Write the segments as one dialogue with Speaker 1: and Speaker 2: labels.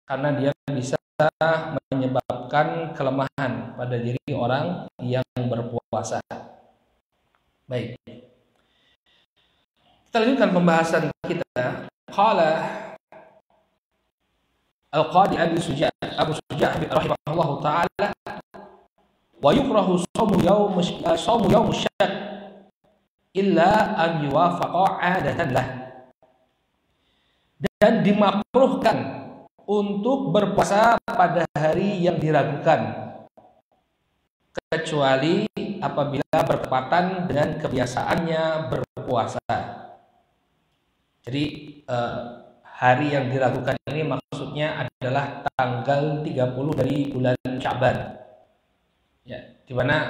Speaker 1: karena dia bisa menyebabkan kelemahan pada diri orang yang berpuasa. Baik. Kita lanjutkan pembahasan kita. Qala Al-Qadi Abu Suja' rahimahullahu taala, wa yukrahu shaumu yawm syakk illa an yuwafaqa 'adatan lah. Dan dimakruhkan untuk berpuasa pada hari yang diragukan, kecuali apabila bertepatan dengan kebiasaannya berpuasa. Jadi hari yang diragukan ini maksudnya adalah tanggal 30 dari bulan Sya'ban. Ya, di mana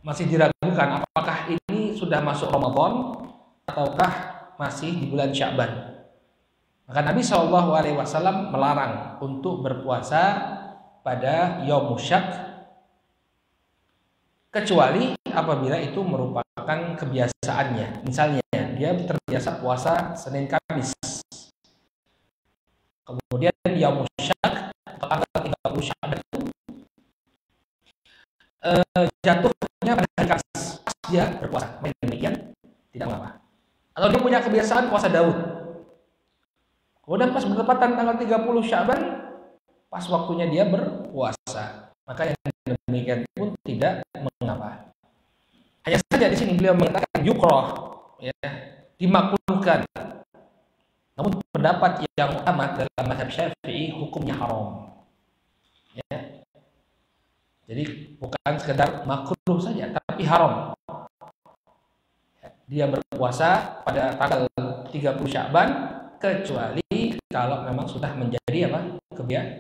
Speaker 1: masih diragukan apakah ini sudah masuk Ramadan ataukah masih di bulan Sya'ban. Maka Nabi SAW melarang untuk berpuasa pada Yaum Syak, kecuali apabila itu merupakan kebiasaannya. Misalnya dia terbiasa puasa Senin Kamis, kemudian Yaum Syak atau tanggal 30 Sya'ban itu jatuhnya pada hari Kamis, dia berpuasa. Demikian tidak mengapa. Atau dia punya kebiasaan puasa Daud, kemudian pas bertepatan tanggal 30 Sya'ban, pas waktunya dia berpuasa, maka yang demikian pun tidak mengapa. Hanya saja di sini beliau mengatakan yukrah, ya, dimakruhkan. Namun pendapat yang utama dalam mazhab Syafi'i hukumnya haram. Ya. Jadi bukan sekedar makruh saja, tapi haram. Dia berpuasa pada tanggal 30 Sya'ban, kecuali kalau memang sudah menjadi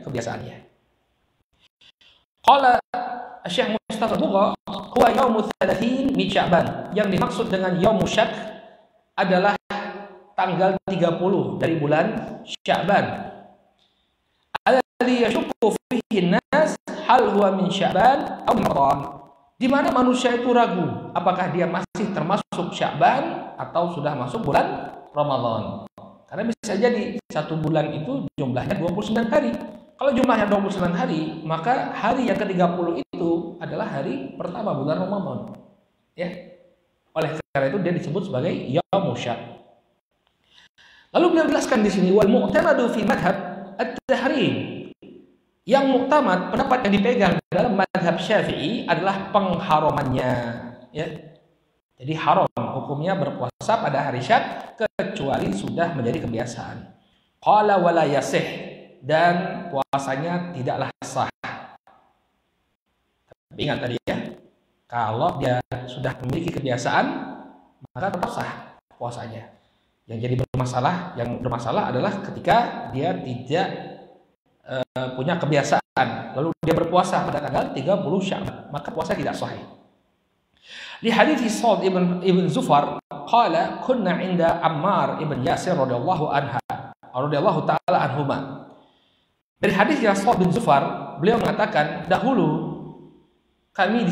Speaker 1: kebiasaannya. Qala Syekh Mustafa Bugha, huwa yaumul 30 min Sya'ban. Yang dimaksud dengan yaum syak adalah tanggal 30 dari bulan Sya'ban. Alladhi yashukku fihi an-nas hal huwa min Sya'ban aw Ramadan. Di mana manusia itu ragu apakah dia masih termasuk Sya'ban atau sudah masuk bulan Ramadan. Karena bisa jadi satu bulan itu jumlahnya 29 hari. Kalau jumlahnya 29 hari, maka hari yang ke-30 itu adalah hari pertama bulan Ramadan. Ya. Oleh karena itu dia disebut sebagai Yaum Syak. Lalu beliau jelaskan di sini wal mu'tamadu fi madhab at-tahrim. Yang muktamad, pendapat yang dipegang dalam madhab Syafi'i adalah pengharamannya. Ya. Jadi haram hukumnya berpuasa pada hari Syak kecuali sudah menjadi kebiasaan. Qala wala yasih, dan puasanya tidaklah sah. Tapi ingat tadi ya, kalau dia sudah memiliki kebiasaan maka tetap sah puasanya. Yang bermasalah adalah ketika dia tidak punya kebiasaan lalu dia berpuasa pada tanggal 30 Sya'ban, maka puasa tidak sahih. Di hadits Sa'd ibn Zufar qala kunna 'inda Ammar ibn Yasir radhiyallahu ta'ala anhuma. Dari hadis Sa'd bin Zufar, beliau mengatakan dahulu kami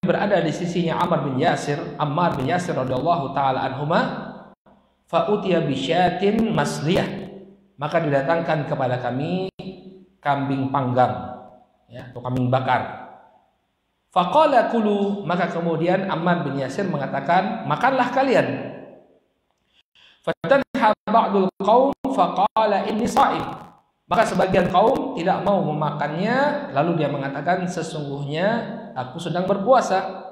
Speaker 1: berada di sisinya Ammar bin Yasir radhiyallahu ta'ala anhuma, fa utiya bi syatin masliyah, maka didatangkan kepada kami kambing panggang, ya, atau kambing bakar. Faqala kulu, maka kemudian Ammar bin Yasir mengatakan, makanlah kalian. Fatanha ba'dul qaum faqala inni sha'im. Maka sebagian kaum tidak mau memakannya, lalu dia mengatakan sesungguhnya aku sedang berpuasa.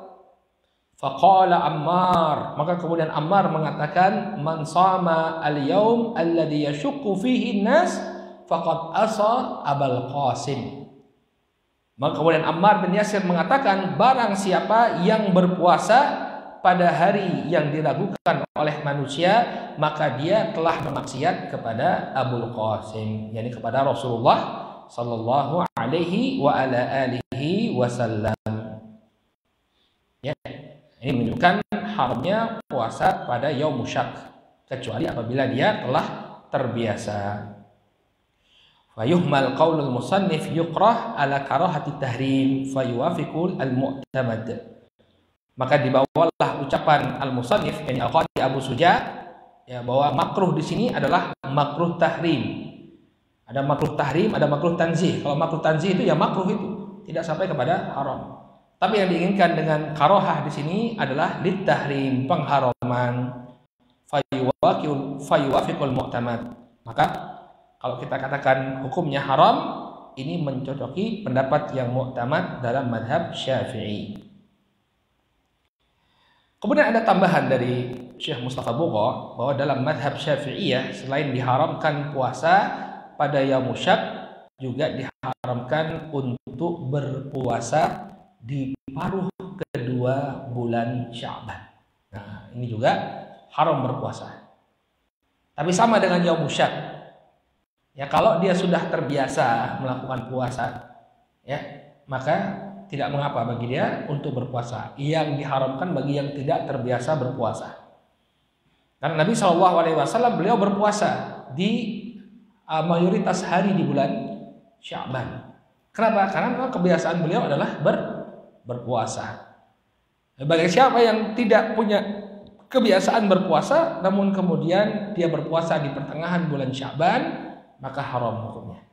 Speaker 1: Faqala Ammar, maka kemudian Ammar mengatakan man shama al-yaum alladhi yashukku fihi an-nas faqad asa Abul Qasim. Maka kemudian Ammar bin Yasir mengatakan barang siapa yang berpuasa pada hari yang diragukan oleh manusia, maka dia telah bermaksiat kepada Abul Qasim, yakni kepada Rasulullah sallallahu alaihi wa ala alihi wasallam. Ya, ini menunjukkan haramnya puasa pada yaum syak kecuali apabila dia telah terbiasa. Fayuhmal qaulul musannif yukrah ala karahati tahrim fayuwafiqul al-mu'tamad. Maka dibawalah ucapan al-musannif yakni Al-Qadi Abu Suja, ya, bahwa makruh di sini adalah makruh tahrim. Ada makruh tahrim, ada makruh tanzih. Kalau makruh tanzih itu ya makruh itu, tidak sampai kepada haram. Tapi yang diinginkan dengan karohah di sini adalah litahrim, pengharaman. Fayuwafiqul mu'tamad. Maka kalau kita katakan hukumnya haram, ini mencocoki pendapat yang mu'tamad dalam madhab Syafi'i. Kemudian ada tambahan dari Syekh Mustafa Bugha bahwa dalam madhab Syafi'iyah selain diharamkan puasa pada yaumul syak, juga diharamkan untuk berpuasa di paruh kedua bulan Sya'ban. Nah, ini juga haram berpuasa. Tapi sama dengan yaumul syak. Ya, kalau dia sudah terbiasa melakukan puasa, ya, maka tidak mengapa bagi dia untuk berpuasa. Yang diharamkan bagi yang tidak terbiasa berpuasa. Karena Nabi SAW beliau berpuasa di mayoritas hari di bulan Sya'ban. Kenapa? Karena memang kebiasaan beliau adalah berpuasa. Bagi siapa yang tidak punya kebiasaan berpuasa, namun kemudian dia berpuasa di pertengahan bulan Sya'ban, maka haram hukumnya.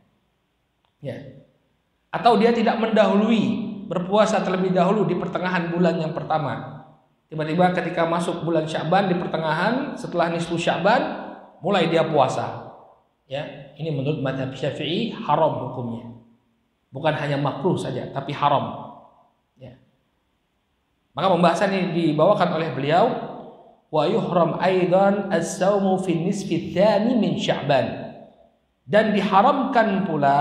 Speaker 1: Ya. Atau dia tidak mendahului berpuasa terlebih dahulu di pertengahan bulan yang pertama. Tiba-tiba ketika masuk bulan Sya'ban di pertengahan, setelah nisfu Sya'ban mulai dia puasa. Ya, ini menurut mazhab Syafi'i haram hukumnya. Bukan hanya makruh saja, tapi haram. Ya. Maka pembahasan ini dibawakan oleh beliau, wa yuhram aidan as-saumu fi nisfi tsani min Sya'ban. Dan diharamkan pula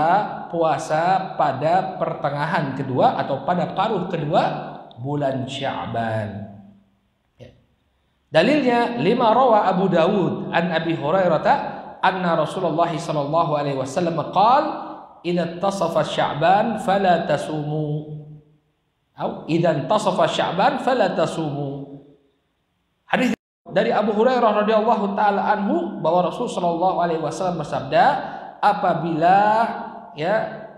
Speaker 1: puasa pada pertengahan kedua atau pada paruh kedua bulan Sya'ban. Ya. Dalilnya lima rawa Abu Dawud an Abi Hurairah anna Rasulullah sallallahu alaihi wasallam qala idza tasafa Sya'ban fala tasumu. Atau idza tasafa Sya'ban fala tasumu. Hadis dari Abu Hurairah radhiyallahu taala anhu bahwa Rasul sallallahu alaihi wasallam bersabda, apabila ya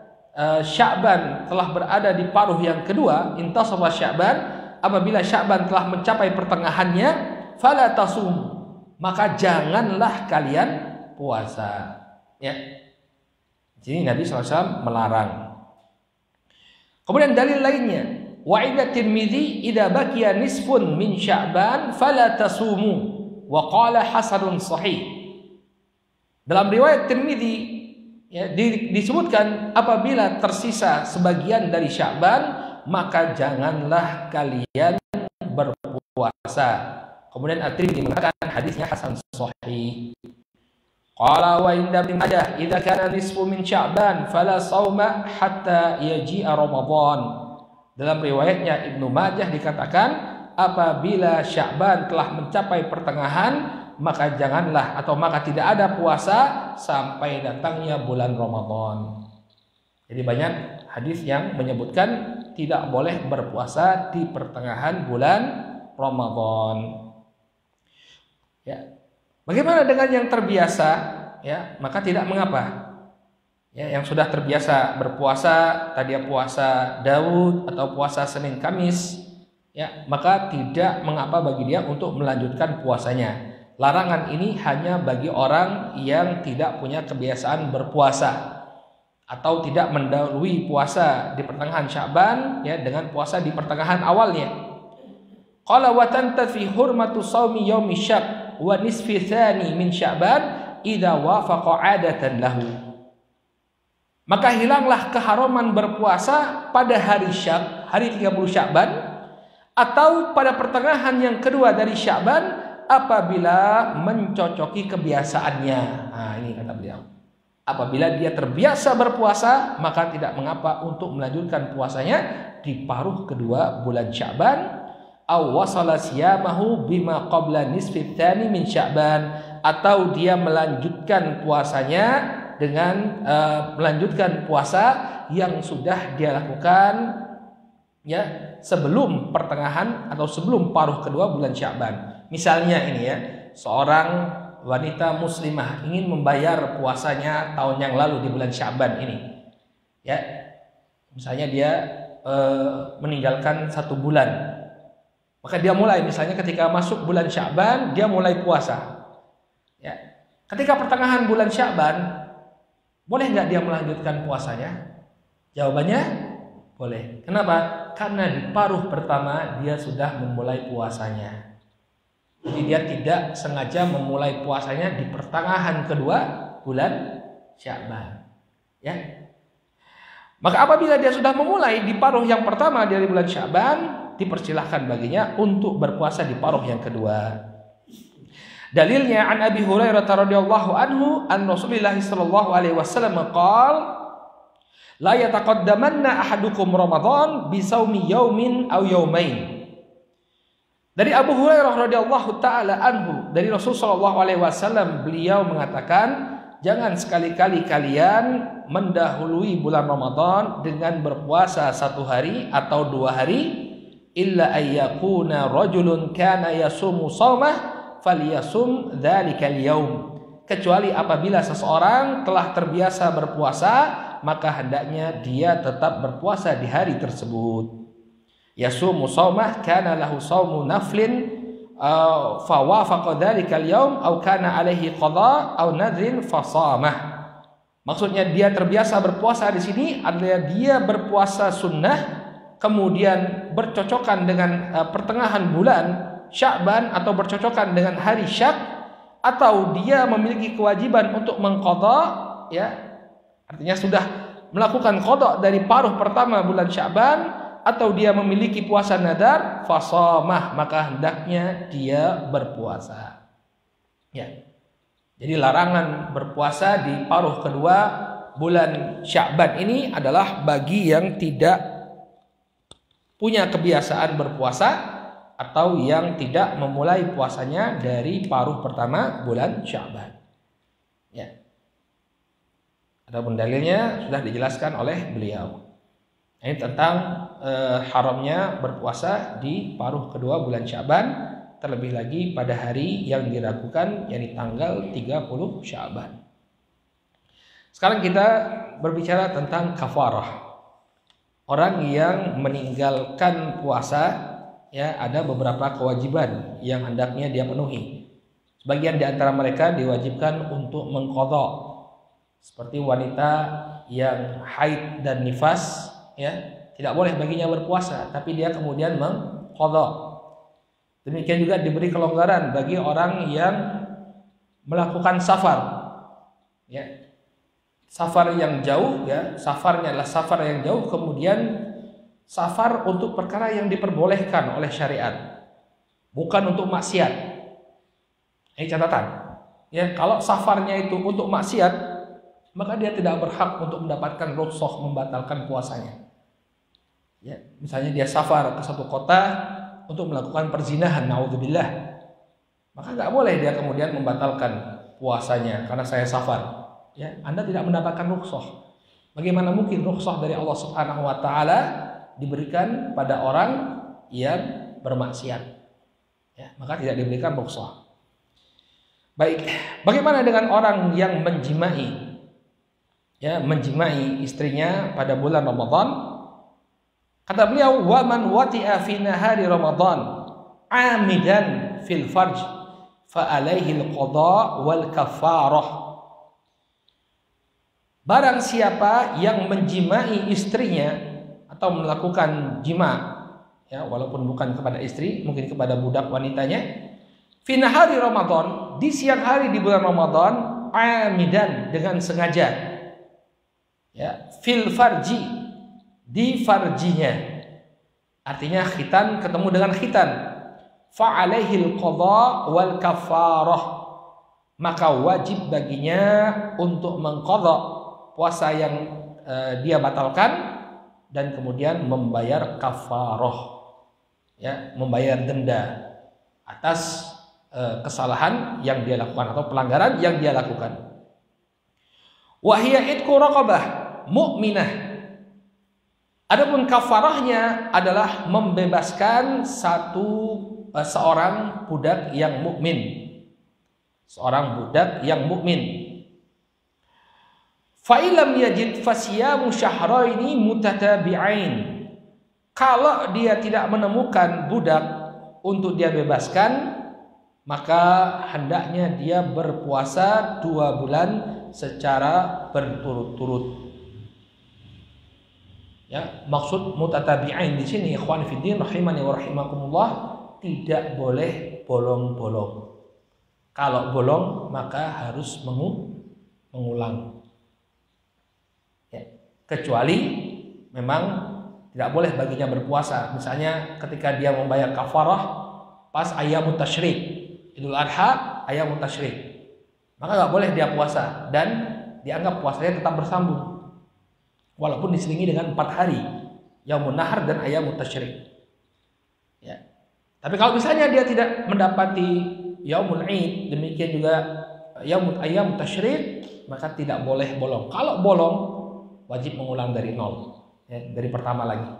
Speaker 1: Sya'ban telah berada di paruh yang kedua, intasafa Sya'ban, apabila Sya'ban telah mencapai pertengahannya, fala tasum, maka janganlah kalian puasa. Ya. Jadi Nabi SAW melarang. Kemudian dalil lainnya, wa idza Tirmidzi idza baqiya nisfun min Sya'ban fala tasumu wa qala hasanun sahih. Dalam riwayat Tirmidzi ya, disebutkan apabila tersisa sebagian dari Sya'ban, maka janganlah kalian berpuasa. Kemudian At-Tirmidzi mengatakan hadisnya hasan sahih. Qala wa inda Ibnu Majah idza kana nisfu min Sya'ban fala shauma hatta yaji'a Ramadan. Dalam riwayatnya Ibnu Majah dikatakan apabila Sya'ban telah mencapai pertengahan, maka janganlah atau maka tidak ada puasa sampai datangnya bulan Ramadan. Jadi banyak hadis yang menyebutkan tidak boleh berpuasa di pertengahan bulan Ramadan. Ya. Bagaimana dengan yang terbiasa? Ya, maka tidak mengapa. Ya, yang sudah terbiasa berpuasa, tadi puasa Daud atau puasa Senin Kamis, ya, maka tidak mengapa bagi dia untuk melanjutkan puasanya. Larangan ini hanya bagi orang yang tidak punya kebiasaan berpuasa atau tidak mendahului puasa di pertengahan Sya'ban ya dengan puasa di pertengahan awalnya. Qala wa tantafi hurmatu shaumi yaumi syak wa nisfi tsani min Sya'ban idza wafaqa 'adatan lahu. Maka hilanglah keharaman berpuasa pada hari Syak, hari 30 Sya'ban atau pada pertengahan yang kedua dari Sya'ban apabila mencocoki kebiasaannya. Nah, ini kata beliau. Apabila dia terbiasa berpuasa, maka tidak mengapa untuk melanjutkan puasanya di paruh kedua bulan Sya'ban. Aw wasala siyamahu bima qabla nisfi tsani min Sya'ban, atau dia melanjutkan puasanya dengan melanjutkan puasa yang sudah dia lakukan ya sebelum pertengahan atau sebelum paruh kedua bulan Sya'ban. Misalnya ini ya, seorang wanita muslimah ingin membayar puasanya tahun yang lalu di bulan Sya'ban ini. Ya. Misalnya dia meninggalkan 1 bulan. Maka dia mulai misalnya ketika masuk bulan Sya'ban dia mulai puasa. Ya. Ketika pertengahan bulan Sya'ban Boleh nggak dia melanjutkan puasanya? Jawabannya boleh. Kenapa? Karena di paruh pertama dia sudah memulai puasanya. Jadi dia tidak sengaja memulai puasanya di pertengahan kedua bulan Sya'ban. Ya. Maka apabila dia sudah memulai di paruh yang pertama dari bulan Sya'ban, dipersilahkan baginya untuk berpuasa di paruh yang kedua. Dalilnya an Abi Hurairah radhiyallahu anhu an Rasulullah sallallahu alaihi wasallam qala la yataqaddamanna ahadukum Ramadan bi shaumi yaumin aw yaumain. Dari Abu Hurairah radhiyallahu taala anhu dari Rasul sallallahu alaihi wasallam, beliau mengatakan, jangan sekali-kali kalian mendahului bulan Ramadan dengan berpuasa 1 hari atau 2 hari, illa ayyakuna rajulun kana yasumu shaumah falyasum dzalikal yaum. Kecuali apabila seseorang telah terbiasa berpuasa, maka hendaknya dia tetap berpuasa di hari tersebut. Yasumu shaumah kana lahu shaumu naflin fa wafaqa dzalikal yaum aw kana alaihi qada aw nadrin fasamah. Maksudnya dia terbiasa berpuasa di sini adalah dia berpuasa sunnah kemudian bercocokan dengan pertengahan bulan Sya'ban atau bercocokan dengan hari Syak, atau dia memiliki kewajiban untuk mengqadha, ya. Artinya sudah melakukan qadha dari paruh pertama bulan Sya'ban, atau dia memiliki puasa nadar, fasamah, maka hendaknya dia berpuasa. Ya. Jadi larangan berpuasa di paruh kedua bulan Sya'ban ini adalah bagi yang tidak punya kebiasaan berpuasa atau yang tidak memulai puasanya dari paruh pertama bulan Sya'ban. Ya. Adapun dalilnya sudah dijelaskan oleh beliau. Ini tentang haramnya berpuasa di paruh kedua bulan Sya'ban, terlebih lagi pada hari yang diragukan, yakni tanggal 30 Sya'ban. Sekarang kita berbicara tentang kafarah. Orang yang meninggalkan puasa, ya, ada beberapa kewajiban yang hendaknya dia penuhi. Sebagian di antara mereka diwajibkan untuk mengqadha, seperti wanita yang haid dan nifas, ya, tidak boleh baginya berpuasa, tapi dia kemudian mengqadha. Demikian juga diberi kelonggaran bagi orang yang melakukan safar, ya, safar yang jauh, ya, safarnya adalah safar yang jauh, kemudian safar untuk perkara yang diperbolehkan oleh syariat, bukan untuk maksiat. Ini catatan. Ya, kalau safarnya itu untuk maksiat, maka dia tidak berhak untuk mendapatkan rukhsah membatalkan puasanya. Ya, misalnya dia safar ke satu kota untuk melakukan perzinahan, naudzubillah, maka nggak boleh dia kemudian membatalkan puasanya karena saya safar. Ya, Anda tidak mendapatkan rukhsah. Bagaimana mungkin rukhsah dari Allah Subhanahu wa taala diberikan pada orang yang bermaksiat? Ya, maka tidak diberikan rukhsah. Baik, bagaimana dengan orang yang menjimai, ya, menjimai istrinya pada bulan Ramadan? Kata beliau, wa man wati'a fi nahari Ramadan amidan fil farj fa alaihi al-qada wal kafarah. Barang siapa yang menjimai istrinya atau melakukan jima, ya, walaupun bukan kepada istri, mungkin kepada budak wanitanya, fi nahari Ramadan, di siang hari di bulan Ramadan, amidan, dengan sengaja, ya, fil farji, di farjinya, artinya khitan ketemu dengan khitan, fa alaihil qada wal kafarah, maka wajib baginya untuk mengqadha puasa yang dia batalkan dan kemudian membayar kafarah, ya, membayar denda atas kesalahan yang dia lakukan atau pelanggaran yang dia lakukan. Wa hiya itqu raqabah mu'minah. Adapun kafarahnya adalah membebaskan seorang budak yang mukmin. Seorang budak yang mukmin. Fa illam yajid fasiyamu syahraini mutatabi'ain. Kalau dia tidak menemukan budak untuk dia bebaskan, maka hendaknya dia berpuasa 2 bulan secara berturut-turut. Ya, maksud mutatabi'ain di sini ikhwan fiddin rahimani wa rahimakumullah, tidak boleh bolong-bolong. Kalau bolong maka harus mengulang. Ya, kecuali memang tidak boleh baginya berpuasa. Misalnya ketika dia membayar kafarah pas ayyamut tasyrik, Idul Adha, ayyamut tasyrik, maka nggak boleh dia puasa dan dianggap puasanya tetap bersambung. Walaupun diselingi dengan 4 hari, Yaumun Nahar dan Ayyamut Tasyrik. Ya. Tapi kalau misalnya dia tidak mendapati Yaumul Id, demikian juga Ayyamut Tasyrik, maka tidak boleh bolong. Kalau bolong, wajib mengulang dari nol, ya, dari pertama lagi.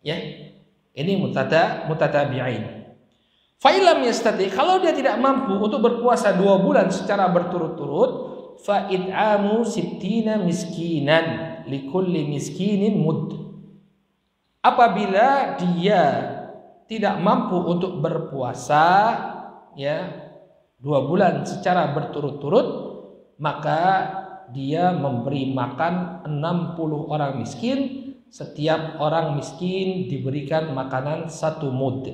Speaker 1: Ya, ini mutatabi'ain. Fa'ilam yastati, kalau dia tidak mampu untuk berpuasa 2 bulan secara berturut-turut, fa'id'amu sittina miskinan likulli miskinin mud. Apabila dia tidak mampu untuk berpuasa, ya, 2 bulan secara berturut-turut, maka dia memberi makan 60 orang miskin. Setiap orang miskin diberikan makanan 1 mud.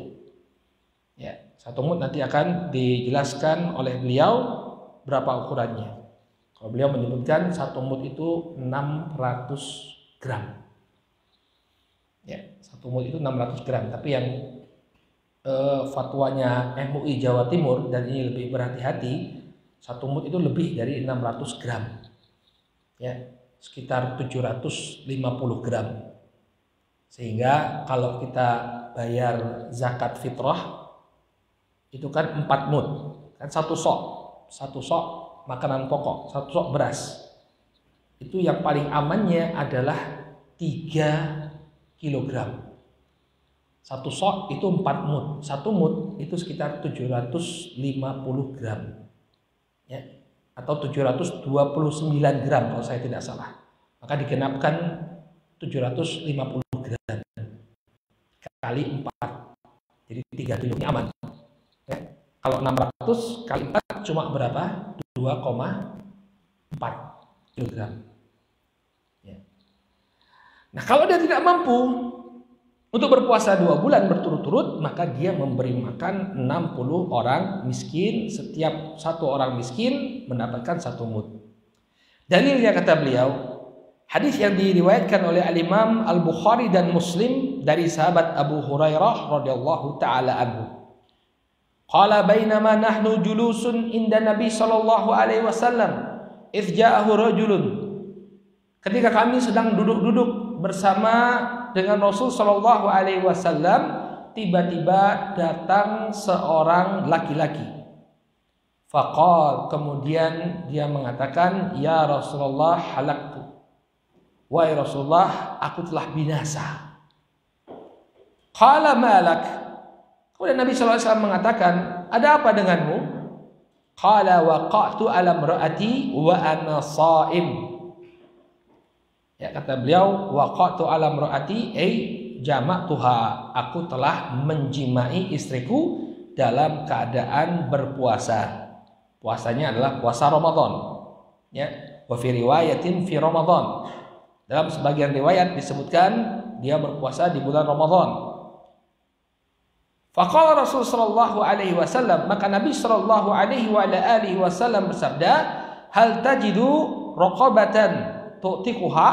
Speaker 1: Ya, 1 mud nanti akan dijelaskan oleh beliau berapa ukurannya. Kalau beliau menyebutkan 1 mud itu 600 gram. Ya, 1 mud itu 600 gram. Tapi yang fatwanya MUI Jawa Timur, dan ini lebih berhati-hati, 1 mud itu lebih dari 600 gram. Ya, sekitar 750 gram. Sehingga kalau kita bayar zakat fitrah itu kan 4 mud, kan 1 sok makanan pokok, 1 sok beras. Itu yang paling amannya adalah 3 kilogram. 1 sok itu 4 mud. 1 mud itu sekitar 750 gram. Ya, atau 729 gram kalau saya tidak salah. Maka digenapkan 750 gram kali 4. Jadi 3 kilo ini aman. Ya. Kalau 600 kali 4 cuma berapa? 2,4 kilogram. Ya. Nah, kalau dia tidak mampu untuk berpuasa 2 bulan berturut-turut, maka dia memberi makan 60 orang miskin. Setiap 1 orang miskin mendapatkan 1 mud. Dalilnya kata beliau, hadis yang diriwayatkan oleh Al-Imam Al-Bukhari dan Muslim dari sahabat Abu Hurairah radhiyallahu taala anhu. Qala bainama nahnu julusun inda Nabi sallallahu alaihi wasallam idz ja'ahu rajulun. Ketika kami sedang duduk-duduk bersama dengan Rasul sallallahu alaihi wasallam, tiba-tiba datang seorang laki-laki. Faqal, kemudian dia mengatakan, ya Rasulullah halaktu. Wahai Rasulullah, aku telah binasa. Qala malak. Kemudian Nabi SAW mengatakan, ada apa denganmu? Qala waqa'tu ala imra'ati wa ana sha'im. Ya, kata beliau, waqa'tu ala imra'ati ay jama'tuha. Aku telah menjimai istriku dalam keadaan berpuasa. Puasanya adalah puasa Ramadan. Ya, wa fi riwayatin fi Ramadan. Dalam sebagian riwayat disebutkan dia berpuasa di bulan Ramadan. Faqala Rasul sallallahu alaihi wasallam, maka Nabi sallallahu alaihi wa ala alihi wasallam bersabda, hal tajidu raqabatan tu'tiquha?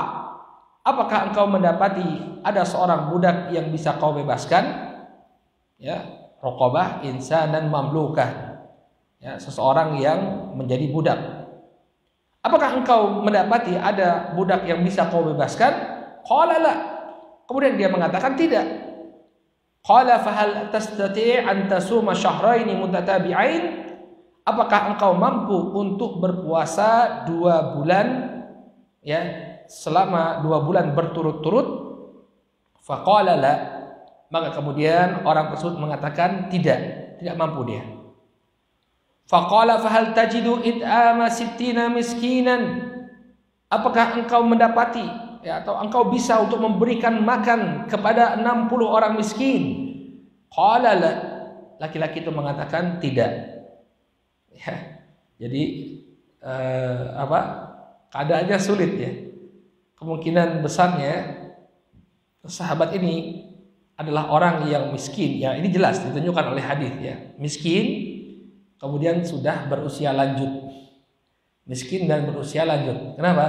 Speaker 1: Apakah engkau mendapati ada seorang budak yang bisa kau bebaskan? Ya, raqabah insanan mamlukah. Ya, seseorang yang menjadi budak. Apakah engkau mendapati ada budak yang bisa kau bebaskan? Qala la. Kemudian dia mengatakan tidak. Qala fahal tastati' an tasuma syahrayn mutatabi'ain? Apakah engkau mampu untuk berpuasa 2 bulan, ya, selama 2 bulan berturut-turut? Faqala la. Maka kemudian orang tersebut mengatakan tidak mampu dia. Faqala fahal tajidu id'ama sittina miskinan? Apakah engkau mendapati, ya, atau engkau bisa untuk memberikan makan kepada 60 orang miskin? Qala la. Laki-laki itu mengatakan tidak. Ya, jadi keadaannya sulit ya. Kemungkinan besarnya sahabat ini adalah orang yang miskin ya. Ini jelas ditunjukkan oleh hadis ya. Miskin kemudian sudah berusia lanjut. Miskin dan berusia lanjut. Kenapa?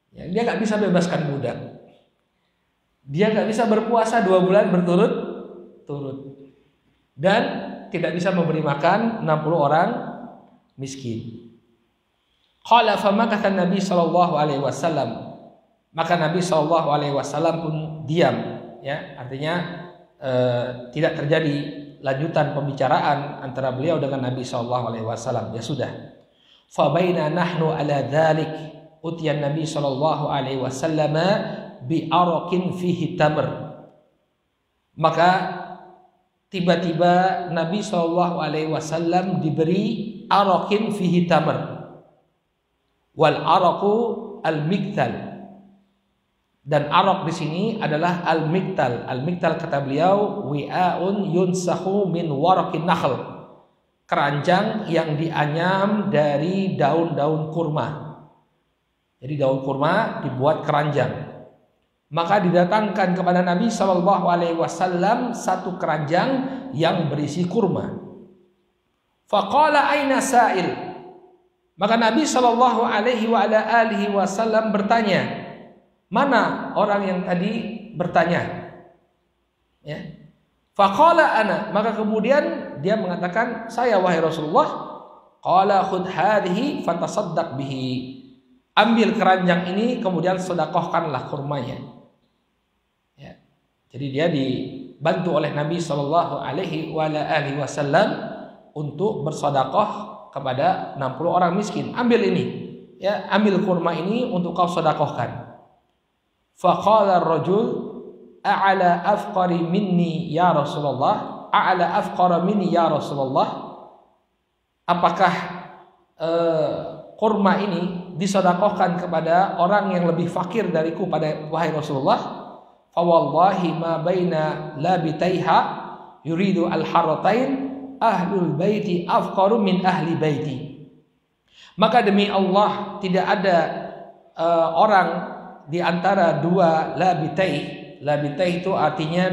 Speaker 1: Ya, dia nggak bisa bebaskan budak. Dia nggak bisa berpuasa 2 bulan berturut-turut. Dan tidak bisa memberi makan 60 orang miskin. Qala famakatha Nabi sallallahu alaihi wasallam. Maka Nabi sallallahu alaihi wasallam pun diam ya, artinya tidak terjadi lanjutan pembicaraan antara beliau dengan Nabi sallallahu alaihi wasallam. Ya sudah. Fa baina nahnu ala dzalik utiyan Nabi sallallahu alaihi wasallam bi araqin fihi tamr. Maka tiba-tiba Nabi sallallahu alaihi wasallam diberi araqin fihi tamr. Wal araqu al-miktal. Dan araq di sini adalah al-miktal. Al-miktal kata beliau wi'aun yunsahu min waraqin nakhl. Keranjang yang dianyam dari daun-daun kurma. Jadi daun kurma dibuat keranjang. Maka didatangkan kepada Nabi sallallahu alaihi wasallam satu keranjang yang berisi kurma. Faqala aina sa'il? Maka Nabi sallallahu alaihi wasallam bertanya, mana orang yang tadi bertanya? Ya. Faqala ana, maka kemudian dia mengatakan, saya wahai Rasulullah. Qala khudh hadhihi fatasaddaq bihi. Ambil keranjang ini kemudian sedekahkanlah kurmanya. Ya. Jadi dia dibantu oleh Nabi sallallahu alaihi wasallam untuk bersedekah kepada 60 orang miskin. Ambil ini, ya, ambil kurma ini untuk kau sedekahkan. Faqala ar-rajul a'la afqari minni ya Rasulullah, a'la afqara minni ya Rasulullah. Apakah kurma ini disedekahkan kepada orang yang lebih fakir dariku pada wahai Rasulullah? Fa wallahi ma baina labitaiha yuridu al-haratain ahlul baiti afqaru min ahli baiti. Maka demi Allah tidak ada orang di antara dua labitai. Labitai itu artinya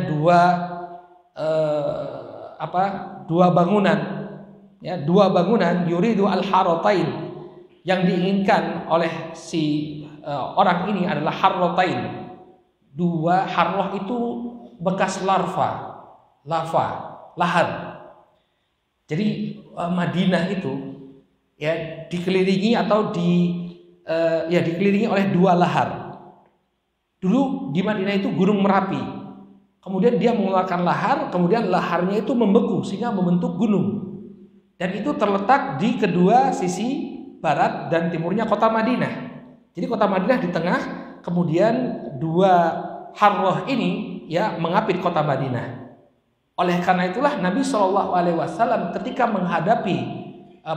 Speaker 1: dua bangunan. Ya, dua bangunan yuridu al-haratain. Yang diinginkan oleh si orang ini adalah harratain. Dua harrah itu bekas lava, lahar. Jadi Madinah itu ya dikelilingi atau dikelilingi oleh dua lahar. Dulu di Madinah itu gunung Merapi. Kemudian dia mengeluarkan lahar, kemudian laharnya itu membeku sehingga membentuk gunung. Dan itu terletak di kedua sisi barat dan timurnya kota Madinah. Jadi kota Madinah di tengah, kemudian dua harrah ini ya mengapit kota Madinah. Oleh karena itulah Nabi Shallallahu Alaihi Wasallam ketika menghadapi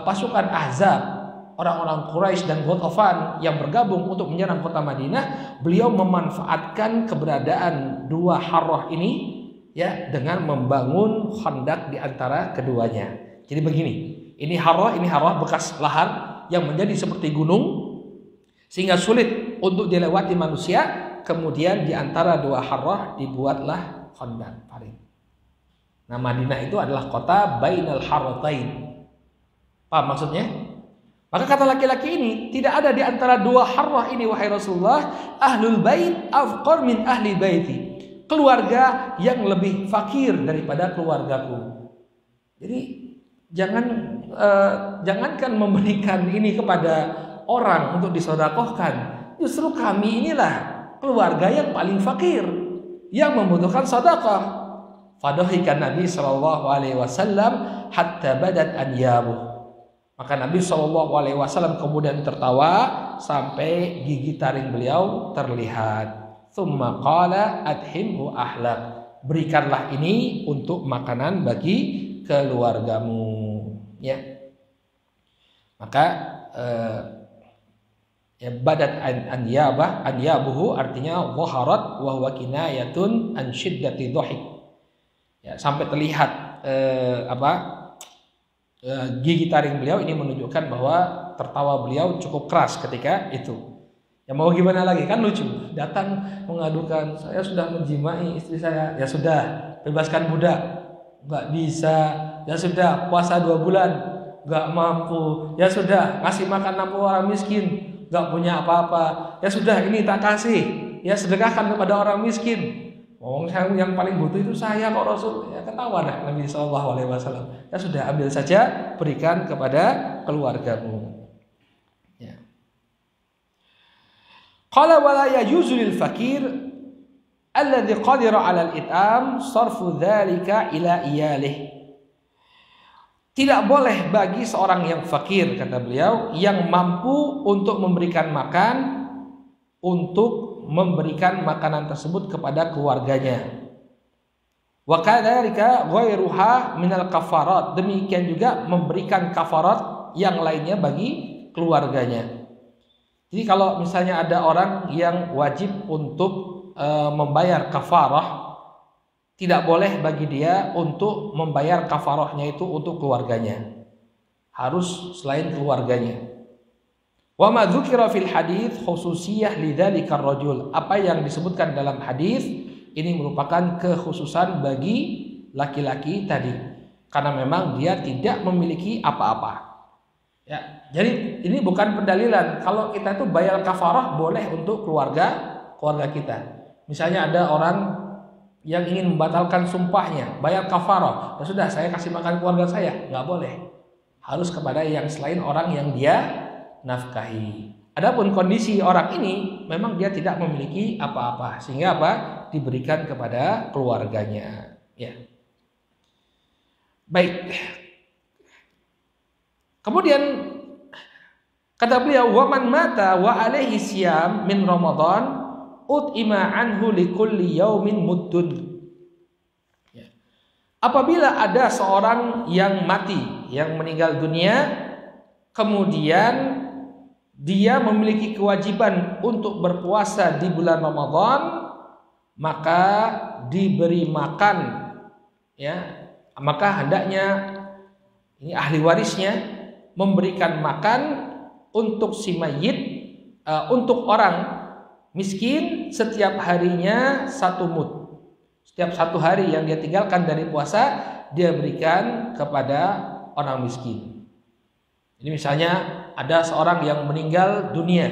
Speaker 1: pasukan Ahzab, orang-orang Quraisy dan Ghatafan yang bergabung untuk menyerang kota Madinah, beliau memanfaatkan keberadaan dua harrah ini ya dengan membangun khandak di antara keduanya. Jadi begini, ini harrah bekas lahar yang menjadi seperti gunung sehingga sulit untuk dilewati manusia. Kemudian di antara dua harrah dibuatlah khandak parit. Nah, Madinah itu adalah kota bainal harratain. Paham maksudnya? Maka kata laki-laki ini, tidak ada di antara dua harrah ini wahai Rasulullah, ahlul bait afqar min ahli baiti. Keluarga yang lebih fakir daripada keluargaku. Jadi jangankan memberikan ini kepada orang untuk disedekahkan. Justru kami inilah keluarga yang paling fakir yang membutuhkan sedekah. Fadhahikan Nabi sallallahu alaihi wasallam hatta badat anyabuh. Maka Nabi sallallahu alaihi wasallam kemudian tertawa sampai gigi taring beliau terlihat. Tsumma qala adhimhu ahlak. Berikanlah ini untuk makanan bagi keluargamu, ya. Maka ya badat anyabuhu artinya dhaharat wa huwa kinayatun an syiddati dhahik. Ya, sampai terlihat gigi taring beliau ini menunjukkan bahwa tertawa beliau cukup keras ketika itu. Ya mau gimana lagi, kan lucu. Datang mengadukan, saya sudah menjimai istri saya. Ya sudah, bebaskan budak. Nggak bisa. Ya sudah, puasa 2 bulan. Nggak mampu. Ya sudah, ngasih makan 60 orang miskin. Nggak punya apa-apa. Ya sudah, ini tak kasih. Ya sedekahkan kepada orang miskin. Yang paling butuh itu saya kok Rasul. Ya ketawa dah Nabi SAW. Ya sudah, ambil saja, berikan kepada keluargamu. Ya. Qala wala yajuzu lil fakir alladhi qadira 'ala al-it'am sarfu dzalika ila iyalih. Tidak boleh bagi seorang yang fakir, kata beliau, yang mampu untuk memberikan makan, untuk memberikan makanan tersebut kepada keluarganya. Wa kadzalika ghairuha minal kafarat. Demikian juga memberikan kafarat yang lainnya bagi keluarganya. Jadi kalau misalnya ada orang yang wajib untuk membayar kafarah, tidak boleh bagi dia untuk membayar kafarahnya itu untuk keluarganya. Harus selain keluarganya. Wa ma dzukira fil hadits khususiyah lidzalika ar-rajul. Apa yang disebutkan dalam hadis ini merupakan kekhususan bagi laki-laki tadi, karena memang dia tidak memiliki apa-apa. Ya, jadi ini bukan pendalilan kalau kita itu bayar kafarah boleh untuk keluarga kita. Misalnya ada orang yang ingin membatalkan sumpahnya, bayar kafarah. Ya sudah, saya kasih makan keluarga saya, nggak boleh. Harus kepada yang selain orang yang dia nafkahi. Adapun kondisi orang ini memang dia tidak memiliki apa-apa, sehingga apa? Diberikan kepada keluarganya. Ya. Baik. Kemudian kata beliau, wa man mata wa alaihi siyam min Ramadan ut'ima anhu likulli yaumin muddun. Ya. Apabila ada seorang yang mati, yang meninggal dunia, kemudian dia memiliki kewajiban untuk berpuasa di bulan Ramadan, maka diberi makan, ya, maka hendaknya ini ahli warisnya memberikan makan untuk si mayit, untuk orang miskin setiap harinya 1 mud. Setiap 1 hari yang dia tinggalkan dari puasa, dia berikan kepada orang miskin. Ini misalnya ada seorang yang meninggal dunia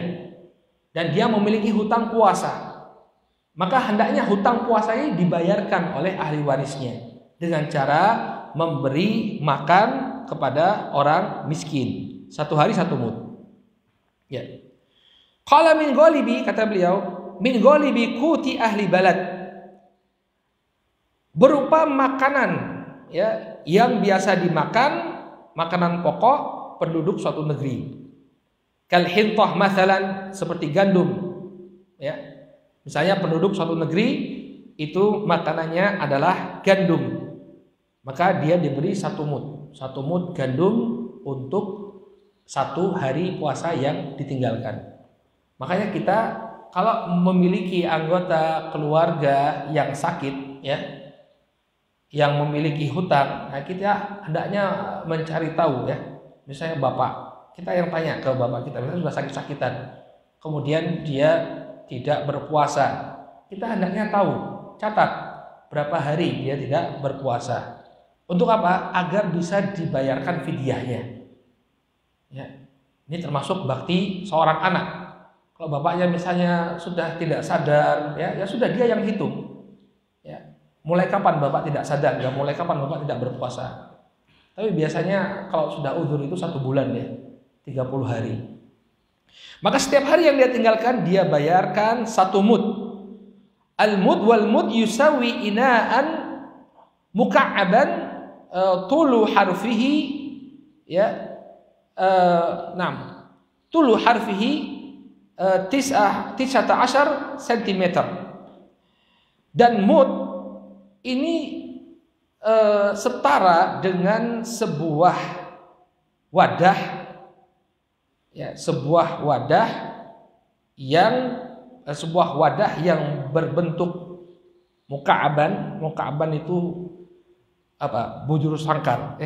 Speaker 1: dan dia memiliki hutang puasa, maka hendaknya hutang puasa ini dibayarkan oleh ahli warisnya dengan cara memberi makan kepada orang miskin 1 hari 1 mud. Ya. Qala min ghalibi, kata beliau, min ghalibi kuti ahli balad, berupa makanan, ya, yang biasa dimakan, makanan pokok penduduk suatu negeri. Kal hintah masalan, seperti gandum, ya. Misalnya penduduk suatu negeri itu makanannya adalah gandum, maka dia diberi 1 mud. 1 mud gandum untuk 1 hari puasa yang ditinggalkan. Makanya kita kalau memiliki anggota keluarga yang sakit, ya, yang memiliki hutang, nah kita hendaknya mencari tahu, ya. Misalnya bapak, kita yang tanya ke bapak kita, misalnya sudah sakit-sakitan, kemudian dia tidak berpuasa, kita hendaknya tahu, catat berapa hari dia tidak berpuasa. Untuk apa? Agar bisa dibayarkan fidyahnya. Ya, ini termasuk bakti seorang anak. Kalau bapaknya misalnya sudah tidak sadar, ya sudah dia yang hitung. Ya, mulai kapan bapak tidak sadar? Ya, mulai kapan bapak tidak berpuasa? Tapi biasanya kalau sudah uzur itu 1 bulan, ya, 30 hari. Maka setiap hari yang dia tinggalkan dia bayarkan 1 mud. Al mud wal mud yusawi inaan muka'aban tulu harfihi, ya. Tulu harfihi 19 cm. Dan mud ini setara dengan sebuah wadah, ya, sebuah wadah yang berbentuk muka'aban. Muka'aban itu apa? Bujur sangkar.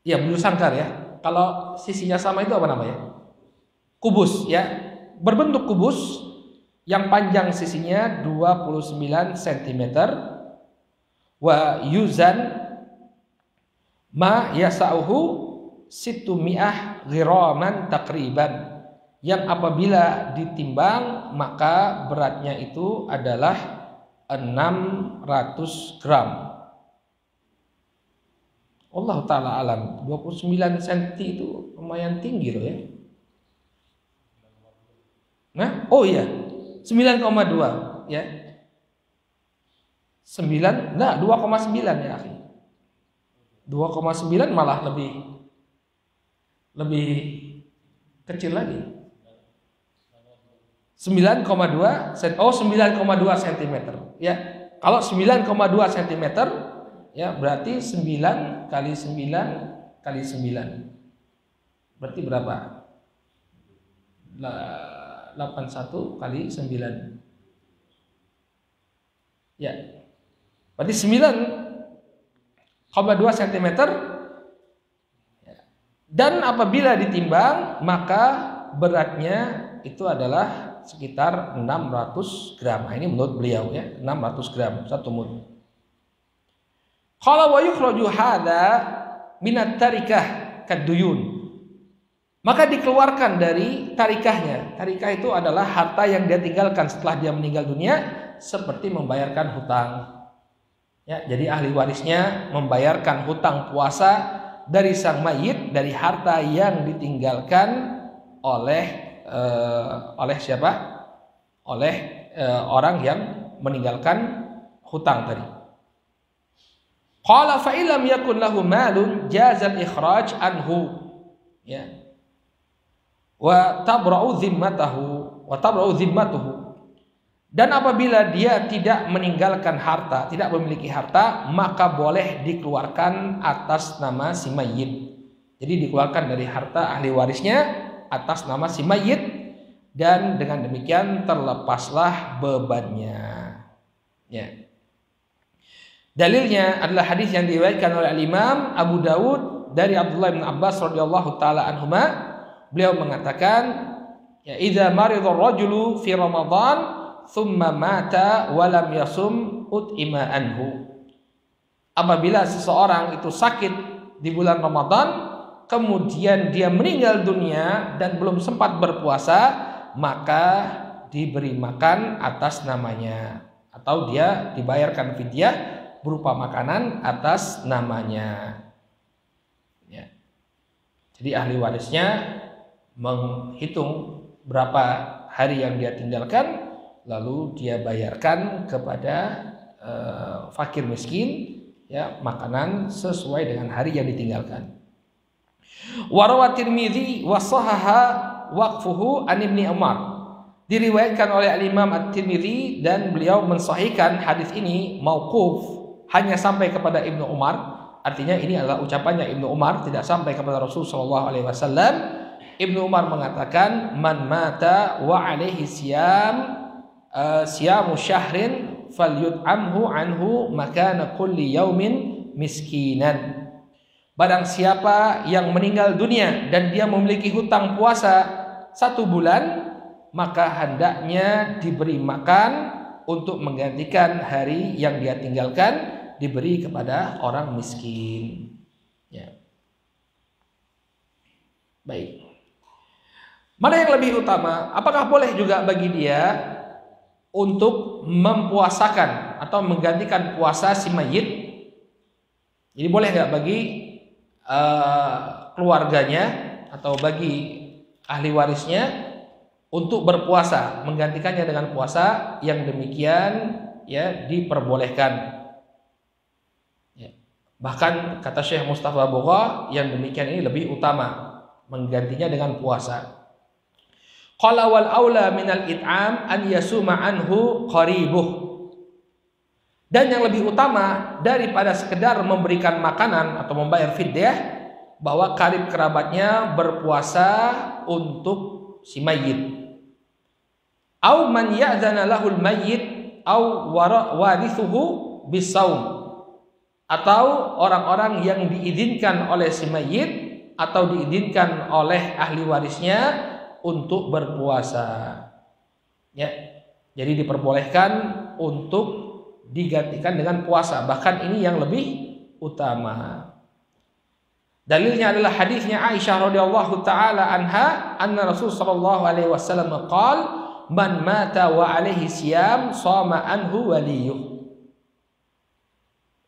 Speaker 1: Bujur sangkar, ya. Kalau sisinya sama itu apa namanya? Kubus ya. Berbentuk kubus yang panjang sisinya 29 cm. Wa yuzan ma yasauhu situmi'ah ghiraman takriban, yang apabila ditimbang maka beratnya itu adalah 600 gram. Allah ta'ala alam. 29 cm itu lumayan tinggi loh ya. Nah, oh iya, 9,2 ya. 9, nah 2,9 ya akhi. 2,9 malah lebih kecil lagi. 9,2 cm ya. Kalau 9,2 cm ya berarti 9 kali 9 kali 9. Berarti berapa? 81 kali 9. Ya. Berarti 9,2 cm. Dan apabila ditimbang maka beratnya itu adalah sekitar 600 gram. Nah, ini menurut beliau ya, 600 gram satu mud. Qala wa yukhraju hadza minat tarikah kaduyun. Maka dikeluarkan dari tarikahnya. Tarikah itu adalah harta yang dia tinggalkan setelah dia meninggal dunia, seperti membayarkan hutang. Ya, jadi ahli warisnya membayarkan hutang puasa dari sang mayit dari harta yang ditinggalkan oleh siapa? Oleh orang yang meninggalkan hutang tadi. Qala fa illam yakun lahu malun jazal ikhraj anhu. Ya. Wa tabra'u zimmatuhu. Dan apabila dia tidak meninggalkan harta, tidak memiliki harta, maka boleh dikeluarkan atas nama si mayit. Jadi dikeluarkan dari harta ahli warisnya atas nama si mayit, dan dengan demikian terlepaslah bebannya. Ya. Dalilnya adalah hadis yang diriwayatkan oleh Imam Abu Dawud dari Abdullah bin Abbas radhiyallahu taala anhuma. Beliau mengatakan, ya idza marida ar-rajulu fi Ramadan thumma mata wa lam yasum ut'ima anhu. Apabila seseorang itu sakit di bulan Ramadan, kemudian dia meninggal dunia dan belum sempat berpuasa, maka diberi makan atas namanya, atau dia dibayarkan fidyah berupa makanan atas namanya. Ya. Jadi ahli warisnya menghitung berapa hari yang dia tinggalkan, lalu dia bayarkan kepada fakir miskin ya makanan sesuai dengan hari yang ditinggalkan. Wa Tirmidzi wa sahaha waqfuhu an Ibnu Umar. Diriwayatkan oleh Al-Imam At-Tirmidzi dan beliau mensahihkan hadis ini mauquf, hanya sampai kepada Ibnu Umar. Artinya ini adalah ucapannya Ibnu Umar, tidak sampai kepada Rasul sallallahu alaihi wasallam. Ibnu Umar mengatakan, man mata wa alaihi siyamu syahrin falyut'amhu anhu makana kulli yaumin miskinan. Barang siapa yang meninggal dunia dan dia memiliki hutang puasa 1 bulan, maka hendaknya diberi makan untuk menggantikan hari yang dia tinggalkan, diberi kepada orang miskin. Ya. Baik. Mana yang lebih utama? Apakah boleh juga bagi dia untuk mempuasakan atau menggantikan puasa si mayit? Jadi boleh nggak bagi keluarganya atau bagi ahli warisnya untuk berpuasa, menggantikannya dengan puasa yang demikian ya diperbolehkan. Ya. Bahkan kata Syekh Mustafa Bugha, yang demikian ini lebih utama, menggantinya dengan puasa. Qala wal aula minal it'am an yasuma anhu qaribuh. Dan yang lebih utama daripada sekedar memberikan makanan atau membayar fidyah, bahwa karib kerabatnya berpuasa untuk si mayit. Au man ya'zana lahul mayyit au warithuhu bisaum. Atau orang-orang yang diizinkan oleh si mayit atau diizinkan oleh ahli warisnya untuk berpuasa. Ya. Jadi diperbolehkan untuk digantikan dengan puasa, bahkan ini yang lebih utama. Dalilnya adalah hadisnya Aisyah radhiyallahu taala anha, anna Rasul sallallahu alaihi wasallam qala, man mata wa alaihi siyam shama anhu waliyuh.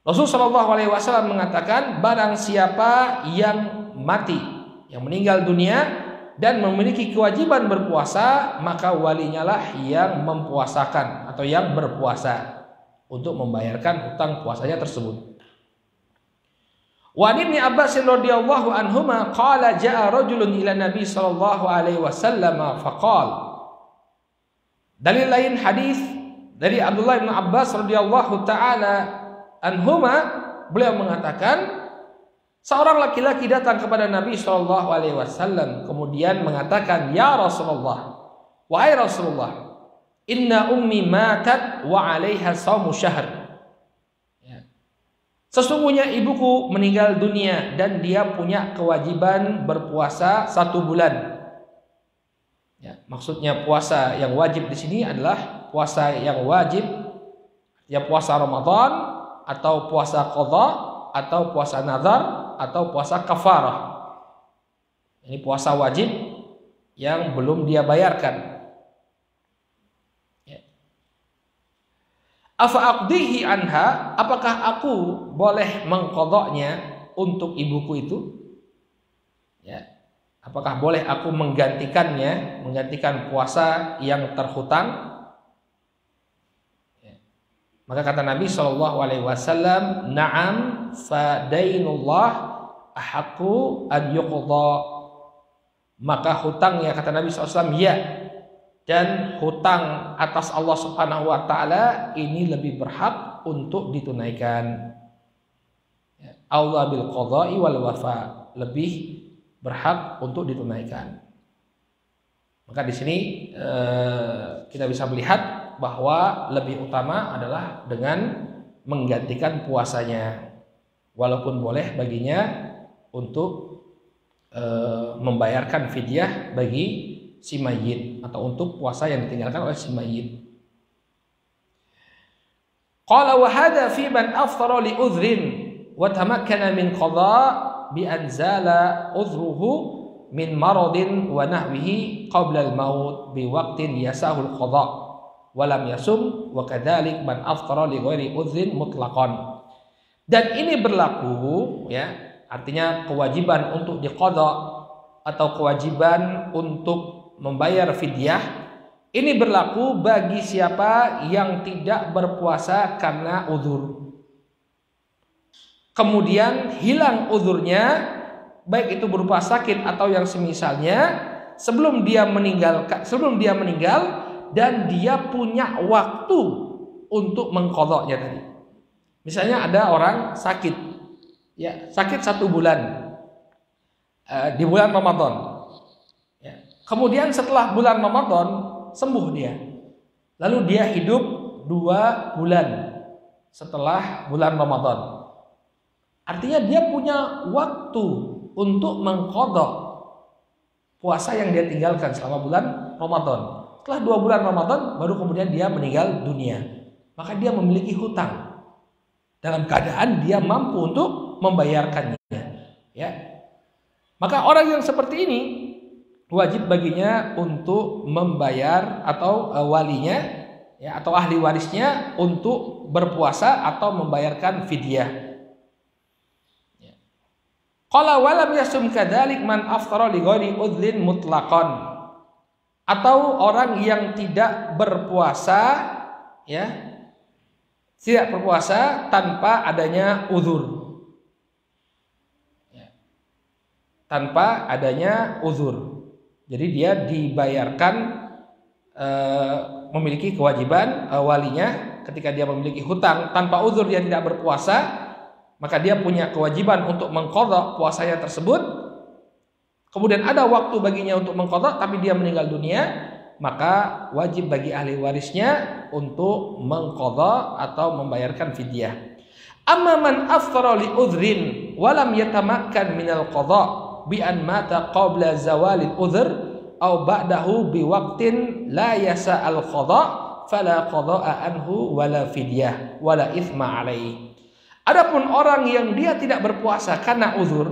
Speaker 1: Rasul sallallahu alaihi wasallam mengatakan, barang siapa yang mati, yang meninggal dunia dan memiliki kewajiban berpuasa, maka walinya lah yang mempuasakan atau yang berpuasa untuk membayarkan hutang puasanya tersebut. Wa Ibnu Abbas radhiyallahu anhuma qala jaa rajulun ila Nabi sallallahu alaihi wasallam faqala. Dalil lain hadis dari Abdullah bin Abbas radhiyallahu taala anhuma, beliau mengatakan, seorang laki-laki datang kepada Nabi sallallahu alaihi wasallam kemudian mengatakan, "Ya Rasulullah, wahai Rasulullah, inna ummi matat wa 'alaiha shaumu syahr." Sesungguhnya ibuku meninggal dunia dan dia punya kewajiban berpuasa 1 bulan. Ya, maksudnya puasa yang wajib di sini adalah puasa yang wajib, ya puasa Ramadan atau puasa qadha atau puasa nazar atau puasa kafarah. Ini puasa wajib yang belum dia bayarkan. Afa aqdihi anha, apakah aku boleh mengqadhanya untuk ibuku itu? Ya. Apakah boleh aku menggantikannya, menggantikan puasa yang terhutang? Ya. Maka kata Nabi sallallahu alaihi wasallam, "Na'am, fa dainullah ahaqqu an yuqda." Maka hutangnya, kata Nabi sallallahu alaihi wasallam, ya. Dan hutang atas Allah Subhanahu wa taala ini lebih berhak untuk ditunaikan. Allah bil qadha'i wal wafa, lebih berhak untuk ditunaikan. Maka di sini kita bisa melihat bahwa lebih utama adalah dengan menggantikan puasanya, walaupun boleh baginya untuk membayarkan fidyah bagi si mayit atau untuk puasa yang ditinggalkan oleh si mayit. Qala wa hadha fi man aftara li udhrin wa tamakkana min qada bi anzala udhruhu min maradin wa nahwihi qabla al-maut bi waqtin yasahu al-qada wa lam yasum wa kadzalik man aftara li ghairi udhrin mutlaqan. Dan ini berlaku, ya, artinya kewajiban untuk diqada atau kewajiban untuk membayar fidyah ini berlaku bagi siapa yang tidak berpuasa karena uzur. Kemudian hilang uzurnya, baik itu berupa sakit atau yang semisalnya, sebelum dia meninggal dan dia punya waktu untuk mengqadhanya tadi. Misalnya ada orang sakit, ya, sakit 1 bulan di bulan Ramadan. Kemudian setelah bulan Ramadan sembuh dia. Lalu dia hidup 2 bulan setelah bulan Ramadan. Artinya dia punya waktu untuk mengqadha puasa yang dia tinggalkan selama bulan Ramadan. Setelah 2 bulan Ramadan baru kemudian dia meninggal dunia. Maka dia memiliki hutang dalam keadaan dia mampu untuk membayarkannya. Ya. Maka orang yang seperti ini wajib baginya untuk membayar atau walinya, ya, atau ahli warisnya untuk berpuasa atau membayarkan fidyah. Qala wa lam yasum kadzalik man aftara li ghairi udhlin mutlaqan. Atau orang yang tidak berpuasa, ya, tidak berpuasa tanpa adanya uzur. Tanpa adanya uzur. Jadi dia dibayarkan, memiliki kewajiban walinya ketika dia memiliki hutang tanpa uzur, dia tidak berpuasa, maka dia punya kewajiban untuk mengqadha puasanya tersebut. Kemudian ada waktu baginya untuk mengqadha tapi dia meninggal dunia, maka wajib bagi ahli warisnya untuk mengqadha atau membayarkan fidyah. Amma man aftara li udhrin wa lam yatamakkan minal qadha bi an mata qabla zawalil udhr aw ba'dahu bi waqtin la yasa'al qada fala qada'a anhu wala fidyah wala itsma alaihi. Adapun orang yang dia tidak berpuasa karena uzur,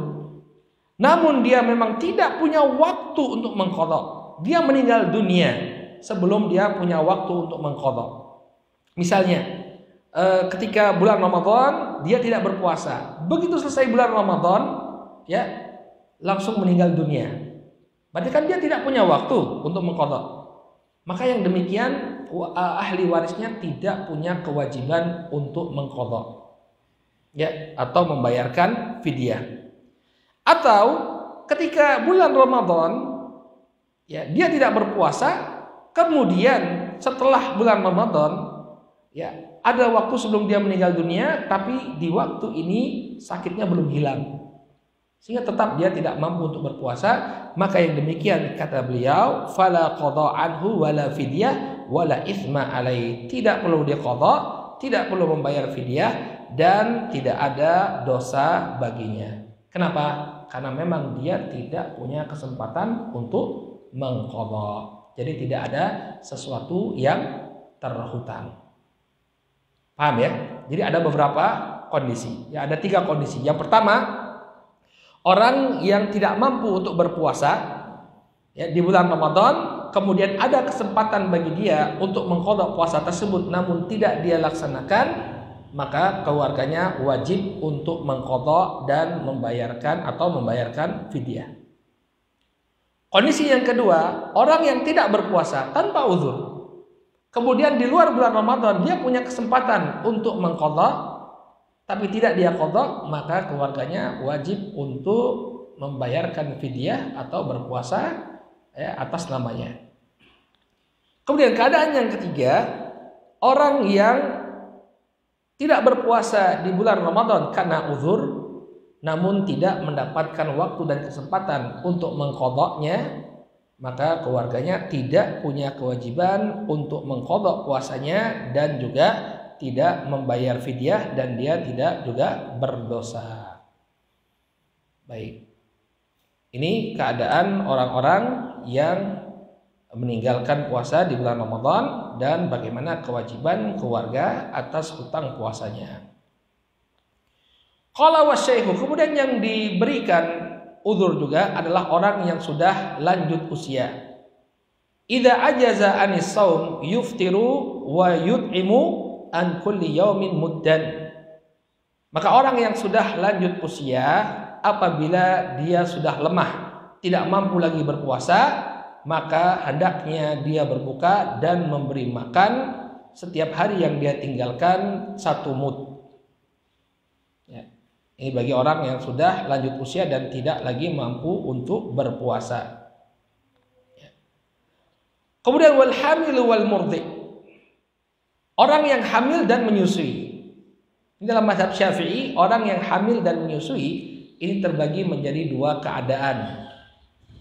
Speaker 1: namun dia memang tidak punya waktu untuk mengqadha. Dia meninggal dunia sebelum dia punya waktu untuk mengqadha. Misalnya, ketika bulan Ramadan dia tidak berpuasa. Begitu selesai bulan Ramadan, ya, langsung meninggal dunia. Berarti kan dia tidak punya waktu untuk mengqadha. Maka yang demikian ahli warisnya tidak punya kewajiban untuk mengqadha. Ya, atau membayarkan fidyah. Atau ketika bulan Ramadan, ya, dia tidak berpuasa, kemudian setelah bulan Ramadan, ya, ada waktu sebelum dia meninggal dunia, tapi di waktu ini sakitnya belum hilang, sehingga tetap dia tidak mampu untuk berpuasa. Maka yang demikian kata beliau, fala qada anhu wala fidyah wala itsma alaihi. Tidak perlu dia qada, tidak perlu membayar fidyah, dan tidak ada dosa baginya. Kenapa? Karena memang dia tidak punya kesempatan untuk mengqadha. Jadi tidak ada sesuatu yang terhutang. Paham ya? Jadi ada beberapa kondisi. Ya, ada 3 kondisi. Yang pertama, orang yang tidak mampu untuk berpuasa, ya, di bulan Ramadan, kemudian ada kesempatan bagi dia untuk mengqadha puasa tersebut namun tidak dia laksanakan, maka keluarganya wajib untuk mengqadha dan membayarkan fidyah. Kondisi yang kedua, orang yang tidak berpuasa tanpa uzur, kemudian di luar bulan Ramadan dia punya kesempatan untuk mengqadha tapi tidak dia qadha, maka keluarganya wajib untuk membayarkan fidyah atau berpuasa, ya, atas namanya. Kemudian keadaan yang ketiga, orang yang tidak berpuasa di bulan Ramadan karena uzur, namun tidak mendapatkan waktu dan kesempatan untuk mengqadhanya, maka keluarganya tidak punya kewajiban untuk mengqadha puasanya dan juga tidak membayar fidyah, dan dia tidak juga berdosa. Baik. Ini keadaan orang-orang yang meninggalkan puasa di bulan Ramadan dan bagaimana kewajiban keluarga atas hutang puasanya. Qala wasyaihu, kemudian yang diberikan uzur juga adalah orang yang sudah lanjut usia. Idza ajaza anis saum yuftiru wa yut'imu an kulli yaumin muddan. Maka orang yang sudah lanjut usia, apabila dia sudah lemah, tidak mampu lagi berpuasa, maka hendaknya dia berbuka dan memberi makan setiap hari yang dia tinggalkan 1 mud. Ya. Ini bagi orang yang sudah lanjut usia dan tidak lagi mampu untuk berpuasa. Ya. Kemudian wal hamilu wal murdi, orang yang hamil dan menyusui. Ini dalam mazhab Syafi'i, orang yang hamil dan menyusui ini terbagi menjadi 2 keadaan.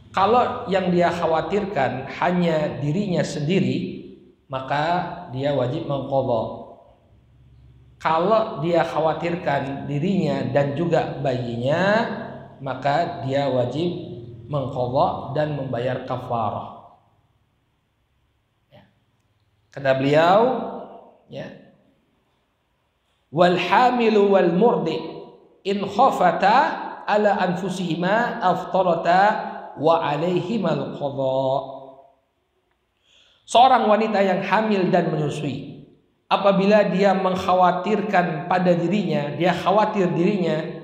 Speaker 1: Kalau yang dia khawatirkan hanya dirinya sendiri, maka dia wajib mengqadha. Kalau dia khawatirkan dirinya dan juga bayinya, maka dia wajib mengqadha dan membayar kafarah. Ya. Kata beliau, ya, wal hamilu wal murdi in khafata ala anfusihima aftarata wa alaihimal qadha. Seorang wanita yang hamil dan menyusui, apabila dia mengkhawatirkan pada dirinya, dia khawatir dirinya,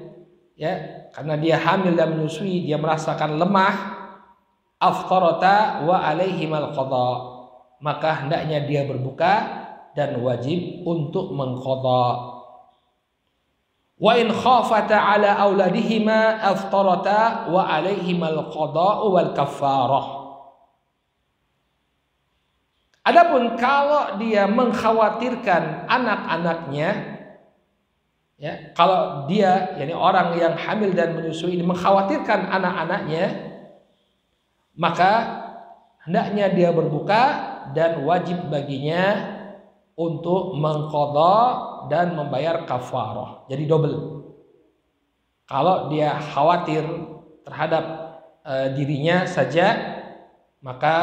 Speaker 1: ya, karena dia hamil dan menyusui, dia merasakan lemah, aftarata wa alaihimal qadha, maka hendaknya dia berbuka dan wajib untuk mengqadha. Wa in khafata ala auladihima aftarata wa alaihimal qada'u wal kafarah. Adapun kalau dia mengkhawatirkan anak-anaknya, ya, kalau dia, yakni orang yang hamil dan menyusui ini mengkhawatirkan anak-anaknya, maka hendaknya dia berbuka dan wajib baginya untuk mengqadha dan membayar kafarah. Jadi double. Kalau dia khawatir terhadap dirinya saja, maka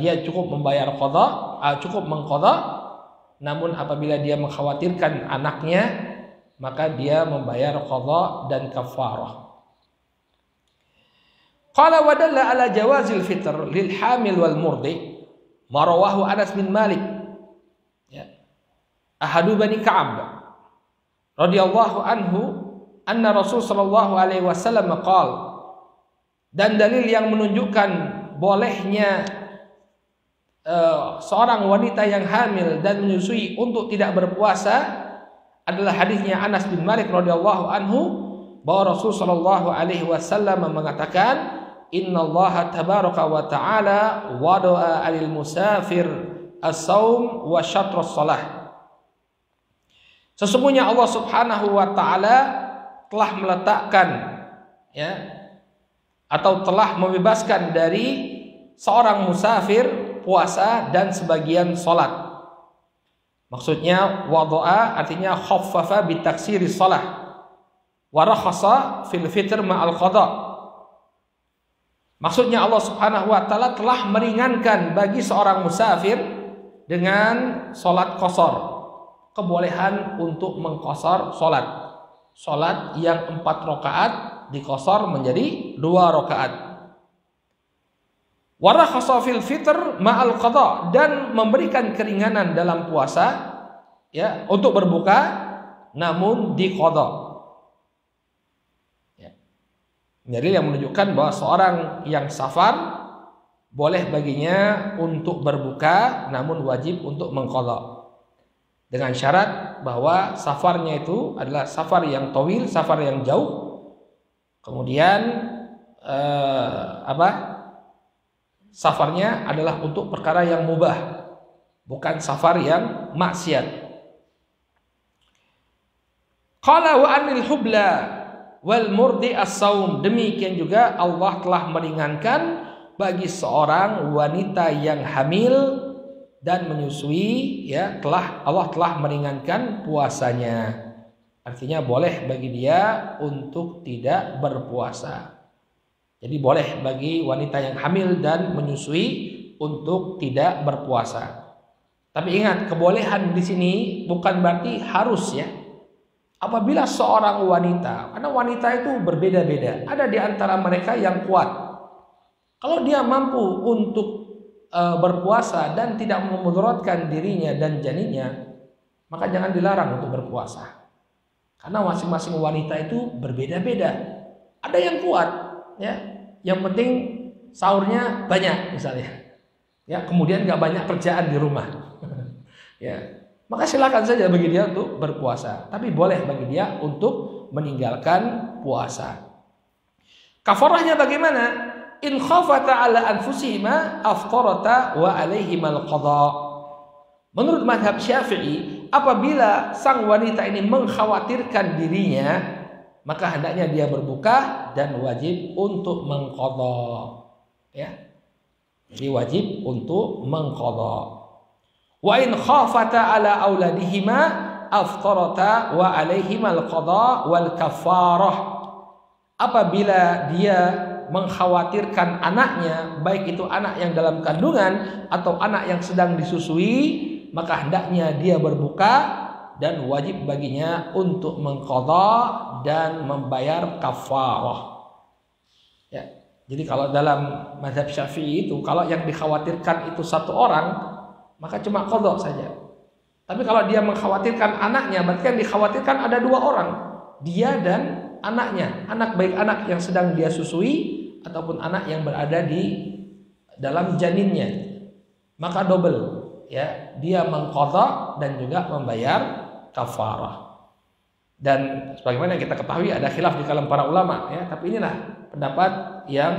Speaker 1: dia cukup membayar qadha, cukup mengqadha. Namun apabila dia mengkhawatirkan anaknya, maka dia membayar qadha dan kafarah. Qala wa dalla ala jawazil fitr lil hamil wal murdi ma rawahu Anas bin Malik, ya, ahadu bani Ka'ab radhiyallahu anhu anna Rasul sallallahu alaihi wasallam qala, dan dalil yang menunjukkan bolehnya seorang wanita yang hamil dan menyusui untuk tidak berpuasa adalah hadisnya Anas bin Malik radhiyallahu anhu, bahwa Rasul sallallahu alaihi wasallam mengatakan, innallaha tabaraka wa ta'ala wada'a 'alil musafir as-saum wa syatrus shalah. Sesungguhnya Allah Subhanahu wa taala telah meletakkan, ya, atau telah membebaskan dari seorang musafir puasa dan sebagian salat. Maksudnya wada'a artinya khaffafa bi taksiri shalah wa rakhasa fil fitr ma'al qada. Maksudnya Allah Subhanahu wa taala telah meringankan bagi seorang musafir dengan salat qasar, kebolehan untuk mengqasar salat. Salat yang 4 rakaat diqasar menjadi 2 rakaat. Wa rakhasa fil fitr ma'al qada, dan memberikan keringanan dalam puasa, ya, untuk berbuka namun diqada. Jadi yang menunjukkan bahwa seorang yang safar boleh baginya untuk berbuka namun wajib untuk mengqadha. Dengan syarat bahwa safarnya itu adalah safar yang tawil, safar yang jauh. Kemudian safarnya adalah untuk perkara yang mubah, bukan safar yang maksiat. Qala wa anil hubla wal murdi as-saum, demikian juga Allah telah meringankan bagi seorang wanita yang hamil dan menyusui, ya, Allah telah meringankan puasanya. Artinya boleh bagi dia untuk tidak berpuasa. Jadi boleh bagi wanita yang hamil dan menyusui untuk tidak berpuasa. Tapi ingat, kebolehan di sini bukan berarti harus, ya. Apabila seorang wanita, karena wanita itu berbeda-beda, ada di antara mereka yang kuat. Kalau dia mampu untuk berpuasa dan tidak memudaratkan dirinya dan janinnya, maka jangan dilarang untuk berpuasa. Karena masing-masing wanita itu berbeda-beda. Ada yang kuat, ya, yang penting sahurnya banyak misalnya, ya, kemudian nggak banyak kerjaan di rumah, ya. Maka silakan saja bagi dia untuk berpuasa, tapi boleh bagi dia untuk meninggalkan puasa. Kafarahnya bagaimana? In khafata ala anfusihima aftarata wa alaihimal qadha. Menurut mazhab Syafi'i, apabila sang wanita ini mengkhawatirkan dirinya, maka hendaknya dia berbuka dan wajib untuk mengqadha, ya. Jadi wajib untuk mengqadha. Wa in khafata ala auladihima aftarata wa alaihimal qadha wal kafarah. Apabila dia mengkhawatirkan anaknya, baik itu anak yang dalam kandungan atau anak yang sedang disusui, maka hendaknya dia berbuka dan wajib baginya untuk mengqadha dan membayar kafarah. Ya. Jadi kalau dalam mazhab Syafi'i itu, kalau yang dikhawatirkan itu satu orang, maka cuma qadha saja. Tapi kalau dia mengkhawatirkan anaknya, berarti yang dikhawatirkan ada 2 orang, dia dan anaknya, baik anak yang sedang dia susui ataupun anak yang berada di dalam janinnya, maka double, ya, dia mengqadha dan juga membayar kafarah. Dan sebagaimana yang kita ketahui ada khilaf di kalangan para ulama, ya, tapi inilah pendapat yang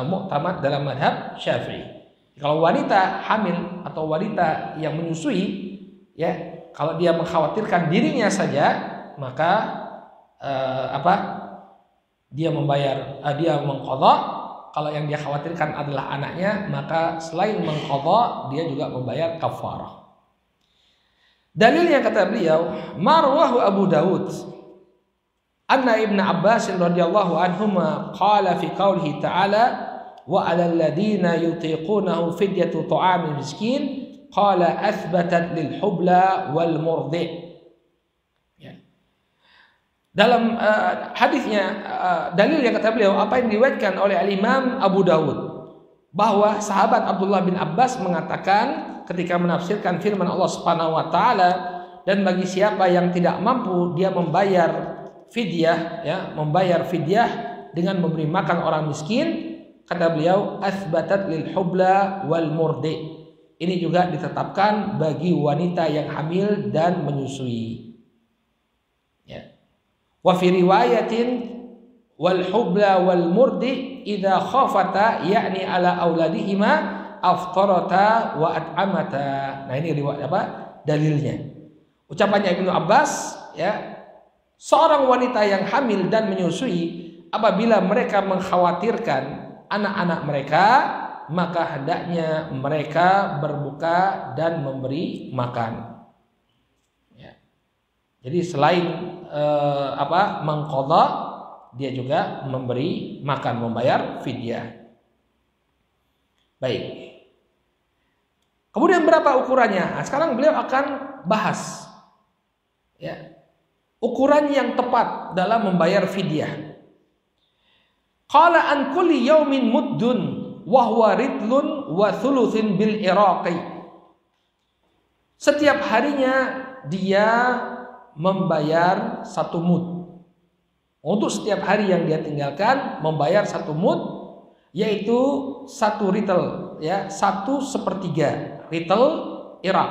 Speaker 1: muktamad dalam mazhab Syafi'i. Kalau wanita hamil atau wanita yang menyusui, ya, kalau dia mengkhawatirkan dirinya saja, maka dia membayar, dia mengqadha. Kalau yang dia khawatirkan adalah anaknya, maka selain mengqadha, dia juga membayar kafarah. Dalilnya kata beliau, marwahu Abu Dawud anna Ibnu Abbas radhiyallahu anhuma qala fi qoulihi ta'ala wa 'alal ladzina yutiqunahu fidyatu ta'amil miskin qala athbatat lil hubla wal murdi'. Ya. Dalam hadisnya dalil yang kata beliau apa yang diriwayatkan oleh Al-Imam Abu Dawud bahwa sahabat Abdullah bin Abbas mengatakan ketika menafsirkan firman Allah Subhanahu wa taala, dan bagi siapa yang tidak mampu dia membayar fidyah, ya, membayar fidyah dengan memberi makan orang miskin, kata beliau athbatat lil hubla wal murdi. Ini juga ditetapkan bagi wanita yang hamil dan menyusui. Ya. Wa fi riwayatin wal hubla wal murdi idza khafata yakni ala auladihima aftarata wa at'amata. Nah, ini riwayat apa? Dalilnya. Ucapannya Ibnu Abbas, ya, seorang wanita yang hamil dan menyusui apabila mereka mengkhawatirkan anak-anak mereka, maka hendaknya mereka berbuka dan memberi makan. Ya. Jadi selain mengqadha, dia juga memberi makan, membayar fidyah. Baik. Kemudian berapa ukurannya? Nah, sekarang beliau akan bahas, ya, ukuran yang tepat dalam membayar fidyah. Qala an kulli yaumin muddun wa huwa ridlun wa thuluthin bil iraqi. Setiap harinya dia membayar 1 mud. Untuk setiap hari yang dia tinggalkan membayar 1 mud, yaitu 1 ritel, ya, 1/3 ritel Irak.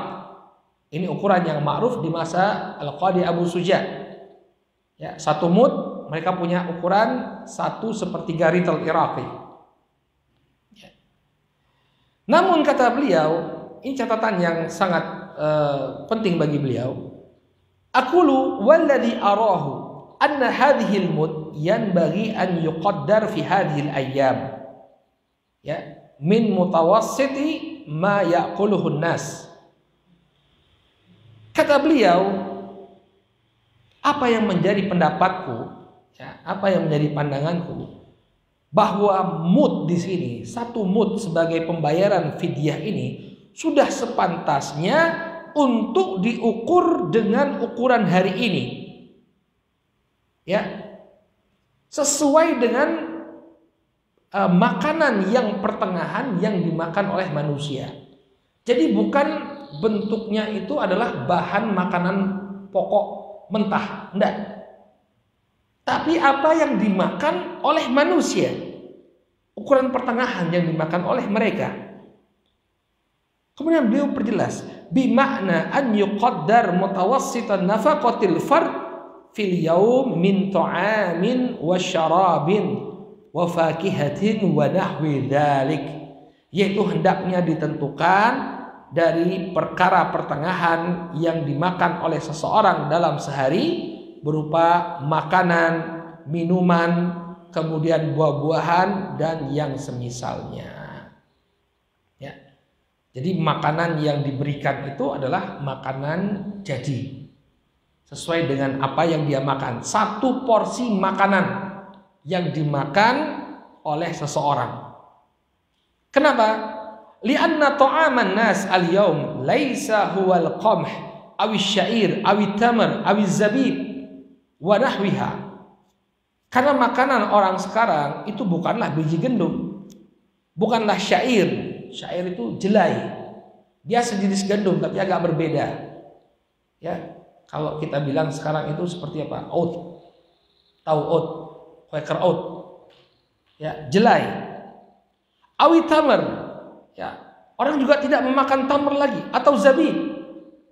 Speaker 1: Ini ukuran yang ma'ruf di masa Al-Qadi Abu Suja. Ya, 1 mud mereka punya ukuran 1/3 ritel Iraqi. Ya. Namun kata beliau, ini catatan yang sangat penting bagi beliau. Aqulu walladhi arahu anna hadhil mud yanbaghi an yuqaddar fi hadhil ayyam. Ya, min mutawassiti ma ya'kuluhun nas. Kata beliau, apa yang menjadi pendapatku, ya, apa yang menjadi pandanganku, bahwa mud di sini, 1 mud sebagai pembayaran fidyah ini sudah sepantasnya untuk diukur dengan ukuran hari ini, ya, sesuai dengan makanan yang pertengahan yang dimakan oleh manusia. Jadi bukan bentuknya itu adalah bahan makanan pokok mentah, enggak. Tapi apa yang dimakan oleh manusia, ukuran pertengahan yang dimakan oleh mereka. Kemudian beliau perjelas, bimakna an yuqaddar mutawassitan nafaqatil fard fil yaum min ta'amin wa syarabin wa fakihatin wa nahwi dzalik, yaitu hendaknya ditentukan dari perkara pertengahan yang dimakan oleh seseorang dalam sehari berupa makanan, minuman, kemudian buah-buahan dan yang semisalnya. Ya. Jadi makanan yang diberikan itu adalah makanan jadi, sesuai dengan apa yang dia makan. 1 porsi makanan yang dimakan oleh seseorang. Kenapa? Lianna ta'aman nas al-yawm laisa huwal qamh awis syair awit tamar awiz zabib wa nahwiha. Karena makanan orang sekarang itu bukanlah biji gandum, bukanlah syair. Syair itu jelai. Dia sejenis gandum tapi agak berbeda. Ya, kalau kita bilang sekarang itu seperti apa? Oat. Tahu oat, Quaker oat. Ya, jelai. Awit tamar. Ya, orang juga tidak memakan tamar lagi, atau zabib,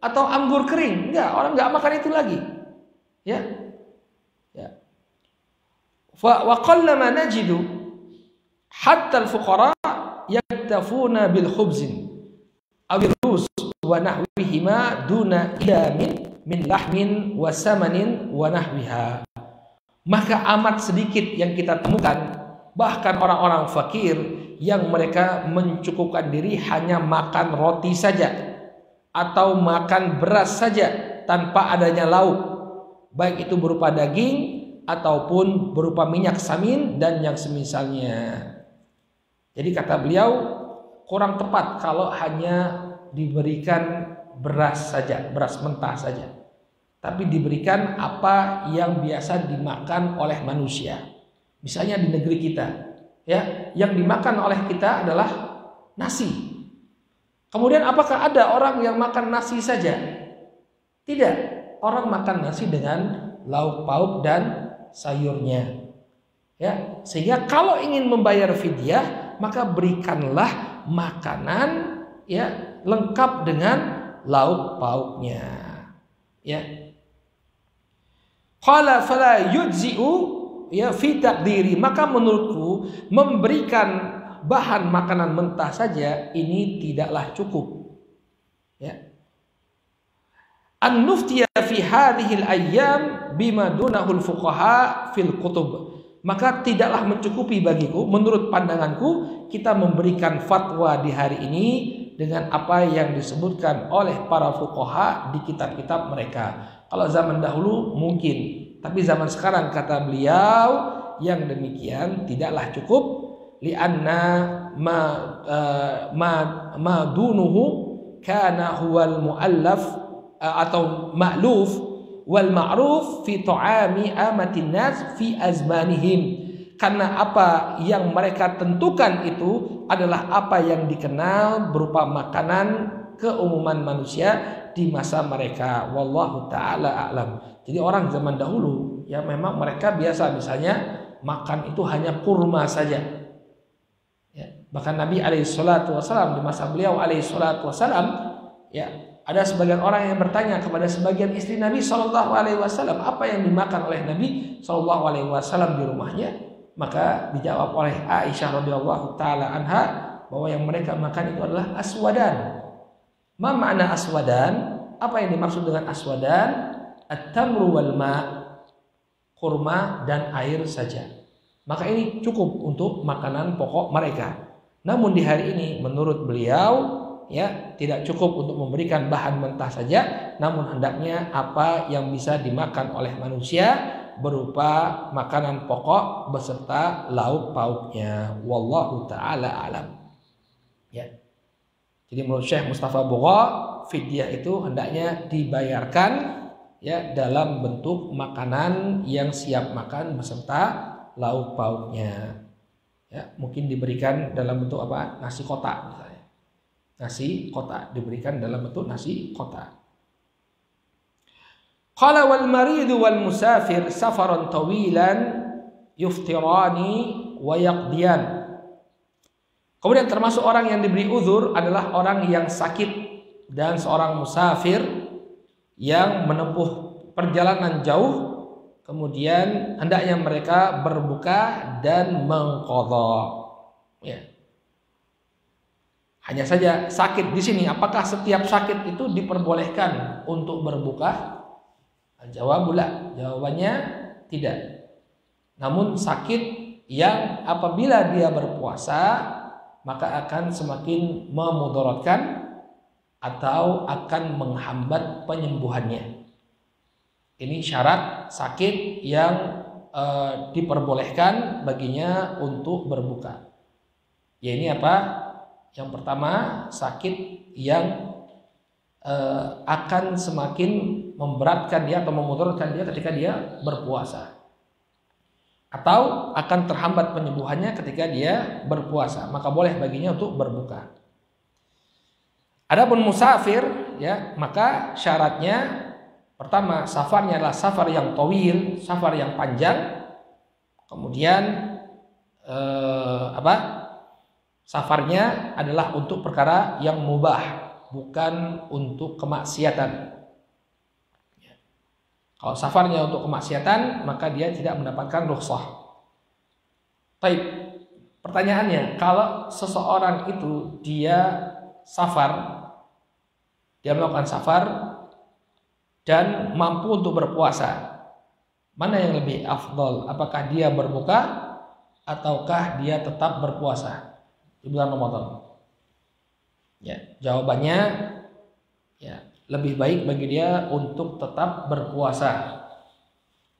Speaker 1: atau anggur kering. Enggak, orang enggak makan itu lagi. Ya. Ya. Wa qallama najidu hatta al-fuqara yaktafuna bil khubzin awil rus wa nahwihima duna idamin min lahmin wa samanin wa nahwiha. Maka amat sedikit yang kita temukan bahkan orang-orang fakir yang mereka mencukupkan diri hanya makan roti saja atau makan beras saja tanpa adanya lauk, baik itu berupa daging ataupun berupa minyak samin dan yang semisalnya. Jadi kata beliau kurang tepat kalau hanya diberikan beras saja, beras mentah saja. Tapi diberikan apa yang biasa dimakan oleh manusia. Misalnya di negeri kita, ya, yang dimakan oleh kita adalah nasi. Kemudian apakah ada orang yang makan nasi saja? Tidak. Orang makan nasi dengan lauk pauk dan sayurnya. Ya, sehingga kalau ingin membayar fidyah, maka berikanlah makanan ya lengkap dengan lauk pauknya. Ya. Qala fala yujzi'u ya fi taqdiri, maka menurutku memberikan bahan makanan mentah saja ini tidaklah cukup. Ya. An-nuftiya fi hadhil ayyam bima dunahul fuqaha fil kutub, maka tidaklah mencukupi bagiku, menurut pandanganku, kita memberikan fatwa di hari ini dengan apa yang disebutkan oleh para fuqaha di kitab-kitab mereka. Kalau zaman dahulu mungkin, tapi zaman sekarang kata beliau yang demikian tidaklah cukup, li'anna ma dunuhu kana huwal muallaf atau ma'luf wal ma'ruf fi ta'ami amatin nas fi azmanihim, karena apa yang mereka tentukan itu adalah apa yang dikenal berupa makanan keumuman manusia di masa mereka. Wallahu ta'ala a'lam. Jadi orang zaman dahulu ya memang mereka biasa misalnya makan itu hanya kurma saja ya. Bahkan Nabi alaihissalatu wassalam di masa beliau alaihissalatu wassalam ya, ada sebagian orang yang bertanya kepada sebagian istri Nabi SAW, apa yang dimakan oleh Nabi SAW di rumahnya. Maka dijawab oleh Aisyah radhiyallahu taala anha bahwa yang mereka makan itu adalah aswadan. Ma makna aswadan? Apa yang dimaksud dengan aswadan? At-tamru wal ma', kurma dan air saja. Maka ini cukup untuk makanan pokok mereka. Namun di hari ini menurut beliau ya tidak cukup untuk memberikan bahan mentah saja, namun hendaknya apa yang bisa dimakan oleh manusia berupa makanan pokok beserta lauk pauknya. Wallahu taala alam. Ya. Jadi menurut Syekh Mustafa Bugha, fidyah itu hendaknya dibayarkan ya dalam bentuk makanan yang siap makan beserta lauk pauknya. Ya, mungkin diberikan dalam bentuk apa? Nasi kotak misalnya. Nasi kotak diberikan dalam bentuk nasi kotak. Qala wal maridu wal musafir safaran tawilan yuftirani wa yaqdiyan. Kemudian termasuk orang yang diberi uzur adalah orang yang sakit dan seorang musafir yang menempuh perjalanan jauh, kemudian hendaknya mereka berbuka dan mengqadha. Ya. Hanya saja sakit di sini, apakah setiap sakit itu diperbolehkan untuk berbuka? Jawabannya tidak. Namun sakit yang apabila dia berpuasa maka akan semakin memudaratkan atau akan menghambat penyembuhannya. Ini syarat sakit yang diperbolehkan baginya untuk berbuka. Ya ini apa? Yang pertama, sakit yang akan semakin memberatkan dia atau memudaratkan dia ketika dia berpuasa, atau akan terhambat penyembuhannya ketika dia berpuasa, maka boleh baginya untuk berbuka. Adapun musafir, ya, maka syaratnya pertama safarnya adalah safar yang tawil, safar yang panjang. Kemudian safarnya adalah untuk perkara yang mubah, bukan untuk kemaksiatan. Kalau safarnya untuk kemaksiatan, maka dia tidak mendapatkan rukhsah. Baik, pertanyaannya, kalau seseorang itu dia melakukan safar dan mampu untuk berpuasa, mana yang lebih afdal? Apakah dia berbuka ataukah dia tetap berpuasa di bulan Ramadan? Ya, jawabannya ya lebih baik bagi dia untuk tetap berpuasa.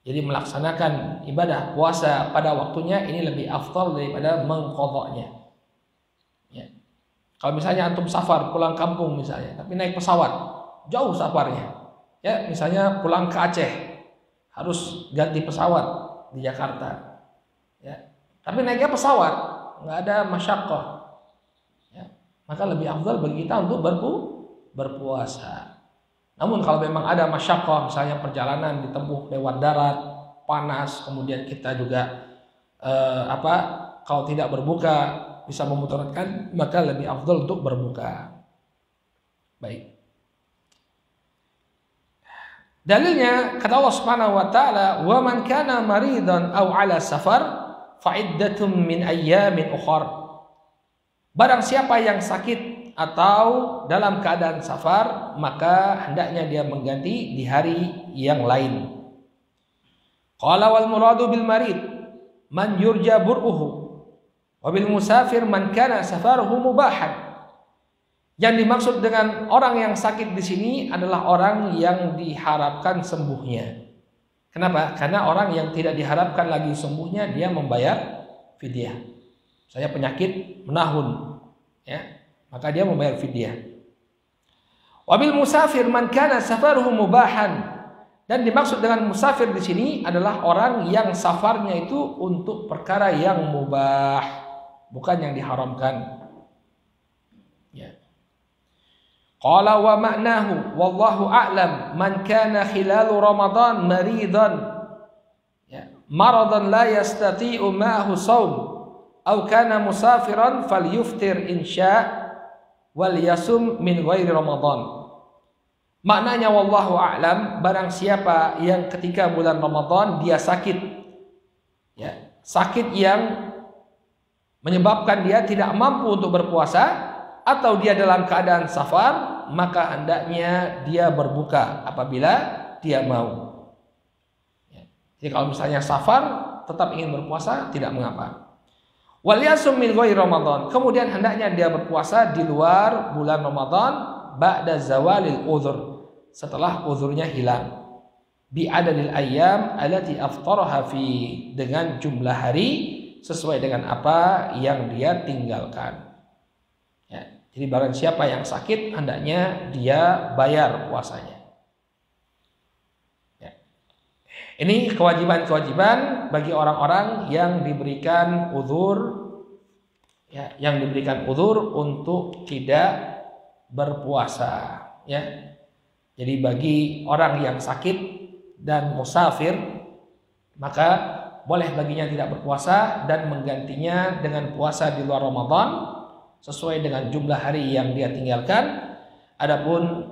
Speaker 1: Jadi melaksanakan ibadah puasa pada waktunya ini lebih afdal daripada mengqadha'nya. Ya. Kalau misalnya antum safar pulang kampung misalnya, tapi naik pesawat, jauh safarnya. Ya, misalnya pulang ke Aceh, harus ganti pesawat di Jakarta. Ya. Tapi naiknya pesawat, nggak ada masyaqqah. Ya. Maka lebih afdal bagi kita untuk berpuasa. Namun kalau memang ada masyaqqah, misalnya perjalanan ditempuh lewat darat, panas, kemudian kita juga kalau tidak berbuka bisa memudaratkan, maka lebih afdal untuk berbuka. Baik. Dalilnya kata Allah Subhanahu wa taala, "Wa man kana maridan aw 'ala safar fa iddatun min ayyamin ukhra." Barang siapa yang sakit atau dalam keadaan safar, maka hendaknya dia mengganti di hari yang lain. Qala wal muradu bil marid man yurja bur'uhu wa bil musafir man kana safaruhu mubahan. Yang dimaksud dengan orang yang sakit di sini adalah orang yang diharapkan sembuhnya. Kenapa? Karena orang yang tidak diharapkan lagi sembuhnya, dia membayar fidyah. Saya penyakit menahun, ya, maka dia membayar fidyah. Wabil musafir man kana safaruhu mubahan, dan dimaksud dengan musafir di sini adalah orang yang safarnya itu untuk perkara yang mubah, bukan yang diharamkan. Ya. Qala wa ma'nahu wallahu a'lam man kana khilalu ramadan maridan, ya, maradan la yastati'u ma'ahu shaum aw kana musafiran falyuftir insya' wal yasum min ghairi Ramadan. Maknanya wallahu a'lam, barang siapa yang ketika bulan Ramadan dia sakit, ya, sakit yang menyebabkan dia tidak mampu untuk berpuasa, atau dia dalam keadaan safar, maka hendaknya dia berbuka apabila dia mau. Ya. Jadi kalau misalnya safar tetap ingin berpuasa, tidak mengapa. Wal yasum min ghairi Ramadan, kemudian hendaknya dia berpuasa di luar bulan Ramadan ba'da zawalil uzur, setelah uzurnya hilang, bi adadil ayyam allati aftaraha fi, dengan jumlah hari sesuai dengan apa yang dia tinggalkan. Ya, jadi barang siapa yang sakit hendaknya dia bayar puasanya. Ya. Ini kewajiban-kewajiban bagi orang-orang yang diberikan uzur, ya, yang diberikan uzur untuk tidak berpuasa, ya. Jadi bagi orang yang sakit dan musafir, maka boleh baginya tidak berpuasa dan menggantinya dengan puasa di luar Ramadan sesuai dengan jumlah hari yang dia tinggalkan. Adapun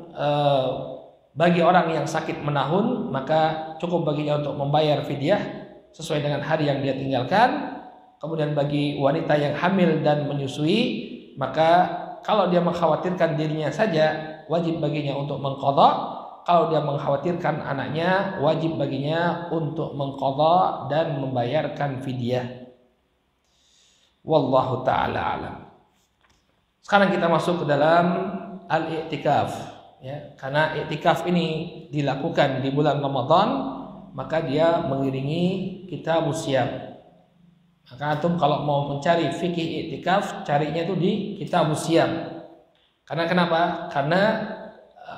Speaker 1: bagi orang yang sakit menahun, maka cukup baginya untuk membayar fidyah sesuai dengan hari yang dia tinggalkan. Kemudian bagi wanita yang hamil dan menyusui, maka kalau dia mengkhawatirkan dirinya saja, wajib baginya untuk mengqadha. Kalau dia mengkhawatirkan anaknya, wajib baginya untuk mengqadha dan membayarkan fidyah. Wallahu ta'ala alam. Sekarang kita masuk ke dalam al-i'tikaf, ya. Karena i'tikaf ini dilakukan di bulan Ramadan, maka dia mengiringi kitabus syiyam. Maka antum kalau mau mencari fikih i'tikaf, carinya itu di kitabus syiyam. Karena kenapa? Karena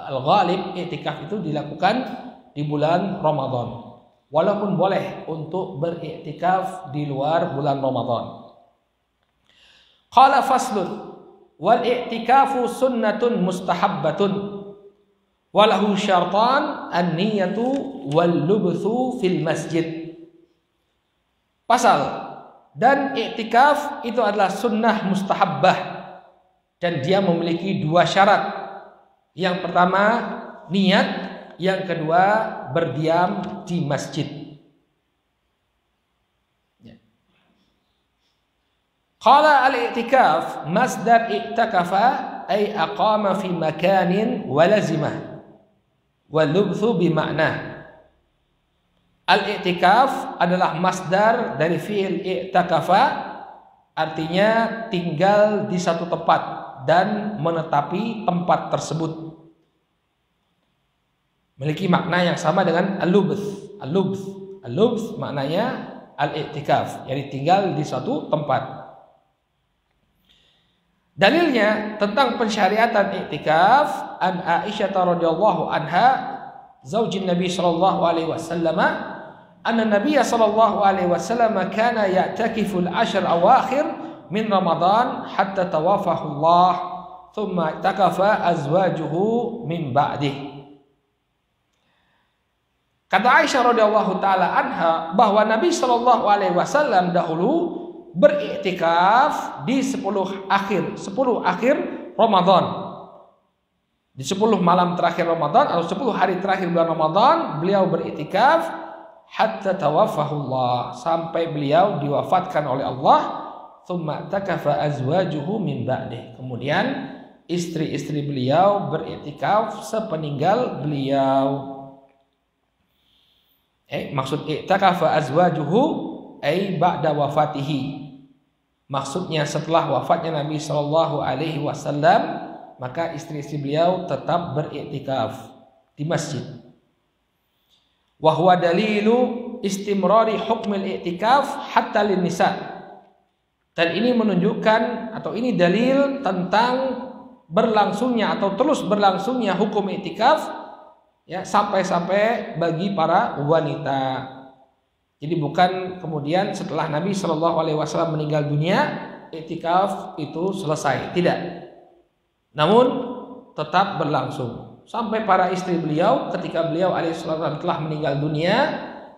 Speaker 1: al-ghalib i'tikaf itu dilakukan di bulan Ramadan. Walaupun boleh untuk beriktikaf di luar bulan Ramadan. Qala faslun wal i'tikafu sunnatun mustahabbatun walahu syartan an-niyatu wal lubthu fil masjid. Pasal, dan i'tikaf itu adalah sunnah mustahabbah dan dia memiliki dua syarat. Yang pertama niat, yang kedua berdiam di masjid. Qala al-i'tikaf masdar i'takafa ay aqama fi makanin wa lazimah wal lubthu bi ma'na. Al-i'tikaf adalah masdar dari fi'il i'takafa, artinya tinggal di satu tempat dan menetapi tempat tersebut. Memiliki makna yang sama dengan al-lubth. Al-lubth maknanya al-i'tikaf, yakni tinggal di suatu tempat. Dalilnya tentang pensyariatan i'tikaf, an Aisyah radhiyallahu anha zaujin Nabi sallallahu alaihi wasallam, anna Nabiy sallallahu alaihi wasallam kana ya'takifu al-ashr awakhir min Ramadan hatta tawafahu Allah, thumma i'takafa azwajuhu min ba'dih. Kata Aisyah radhiyallahu taala anha bahwa Nabi sallallahu alaihi wasallam dahulu beriktikaf di 10 akhir Ramadan. Di 10 malam terakhir Ramadan atau 10 hari terakhir bulan Ramadan beliau beriktikaf hatta tawaffahullah, sampai beliau diwafatkan oleh Allah. Tsumma takafa azwajuhu min ba'dih. Kemudian istri-istri beliau beriktikaf sepeninggal beliau. Maksud i'takafa azwajuhu ay ba'da wafatihi. Maksudnya setelah wafatnya Nabi sallallahu alaihi wasallam, maka istri-istri beliau tetap beriktikaf di masjid. Wa huwa dalilu istimrari hukmil i'tikaf hatta lin nisa. Dan ini menunjukkan atau ini dalil tentang berlangsungnya atau terus berlangsungnya hukum i'tikaf ya sampai-sampai bagi para wanita. Jadi bukan kemudian setelah Nabi Shallallahu Alaihi Wasallam meninggal dunia i'tikaf itu selesai, tidak. Namun tetap berlangsung sampai para istri beliau ketika beliau alaihissalam telah meninggal dunia,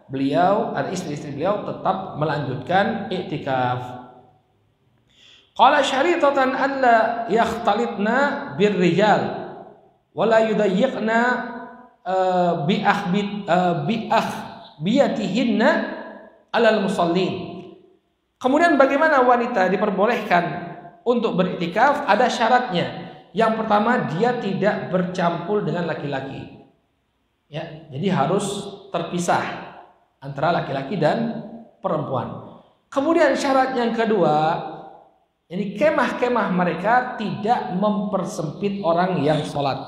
Speaker 1: beliau dan istri-istri beliau tetap melanjutkan i'tikaf. Qala syaritatan alla yakhtalitna birrijal wala yudayyiqna biyatihinna alal musallin. Kemudian bagaimana wanita diperbolehkan untuk beriktikaf? Ada syaratnya. Yang pertama, dia tidak bercampur dengan laki-laki. Ya, jadi harus terpisah antara laki-laki dan perempuan. Kemudian syarat yang kedua, ini kemah-kemah mereka tidak mempersempit orang yang sholat.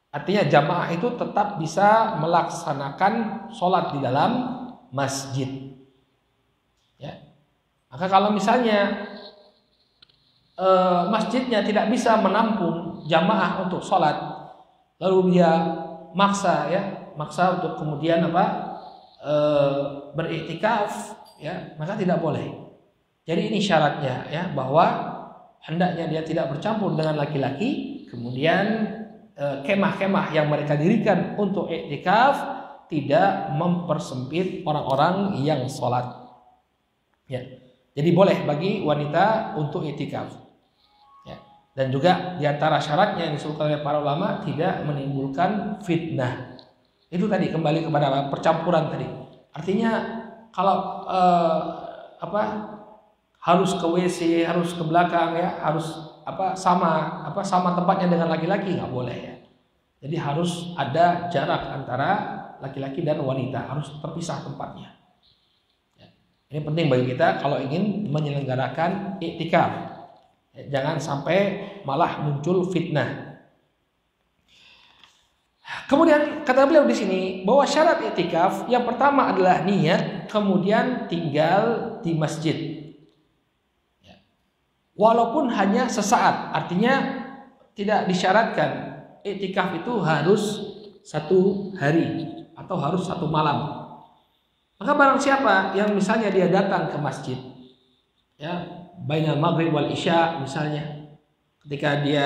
Speaker 1: Artinya jamaah itu tetap bisa melaksanakan sholat di dalam masjid. Ya. Maka kalau misalnya masjidnya tidak bisa menampung jamaah untuk sholat, lalu dia maksa untuk kemudian beriktikaf, ya, maka tidak boleh. Jadi ini syaratnya, ya, bahwa hendaknya dia tidak bercampur dengan laki-laki, kemudian kemah-kemah yang mereka dirikan untuk i'tikaf tidak mempersempit orang-orang yang sholat. Ya. Jadi boleh bagi wanita untuk i'tikaf. Ya. Dan juga diantara syaratnya yang disebutkan oleh para ulama tidak menimbulkan fitnah. Itu tadi kembali kepada percampuran tadi. Artinya kalau harus ke WC, harus ke belakang, ya, harus sama tempatnya dengan laki-laki, nggak boleh, ya. Jadi harus ada jarak antara laki-laki dan wanita, harus terpisah tempatnya. Ya. Ini penting bagi kita kalau ingin menyelenggarakan i'tikaf. Ya, jangan sampai malah muncul fitnah. Kemudian kata beliau di sini bahwa syarat i'tikaf yang pertama adalah niat, kemudian tinggal di masjid. Walaupun hanya sesaat, artinya tidak disyaratkan i'tikaf itu harus 1 hari atau harus 1 malam. Maka barang siapa yang misalnya dia datang ke masjid, ya, bainal maghrib wal isya misalnya, ketika dia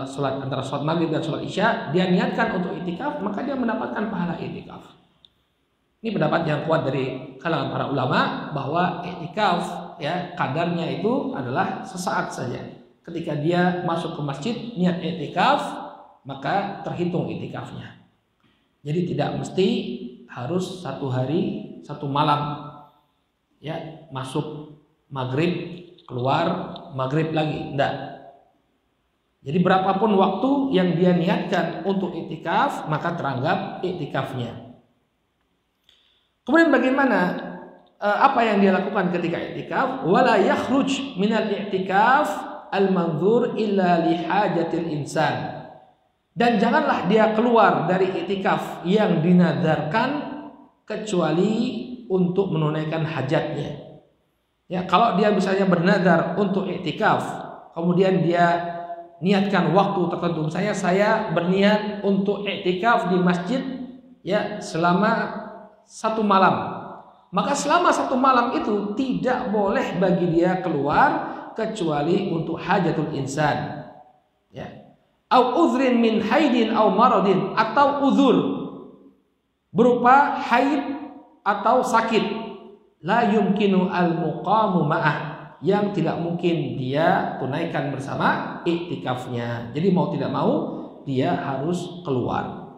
Speaker 1: sholat antara sholat maghrib dan sholat isya, dia niatkan untuk i'tikaf, maka dia mendapatkan pahala i'tikaf. Ini pendapat yang kuat dari kalangan para ulama bahwa i'tikaf, ya, kadarnya itu adalah sesaat saja. Ketika dia masuk ke masjid niat i'tikaf, maka terhitung i'tikafnya. Jadi tidak mesti harus 1 hari 1 malam, ya, masuk maghrib keluar maghrib lagi, enggak. Jadi berapapun waktu yang dia niatkan untuk i'tikaf, maka teranggap i'tikafnya. Kemudian bagaimana apa yang dia lakukan ketika i'tikaf? Wala yakhruj minal i'tikaf al-manzur illa li hajatil insan. Dan janganlah dia keluar dari i'tikaf yang dinadarkan kecuali untuk menunaikan hajatnya. Ya, kalau dia misalnya bernazar untuk iktikaf, kemudian dia niatkan waktu tertentu, misalnya saya berniat untuk iktikaf di masjid ya selama 1 malam. Maka selama 1 malam itu tidak boleh bagi dia keluar kecuali untuk hajatul insan. Ya. Au uzrin min haidin au maradin, atau uzur berupa haid atau sakit, la yumkinu al muqamu ma'ah, yang tidak mungkin dia tunaikan bersama iktikafnya. Jadi mau tidak mau dia harus keluar.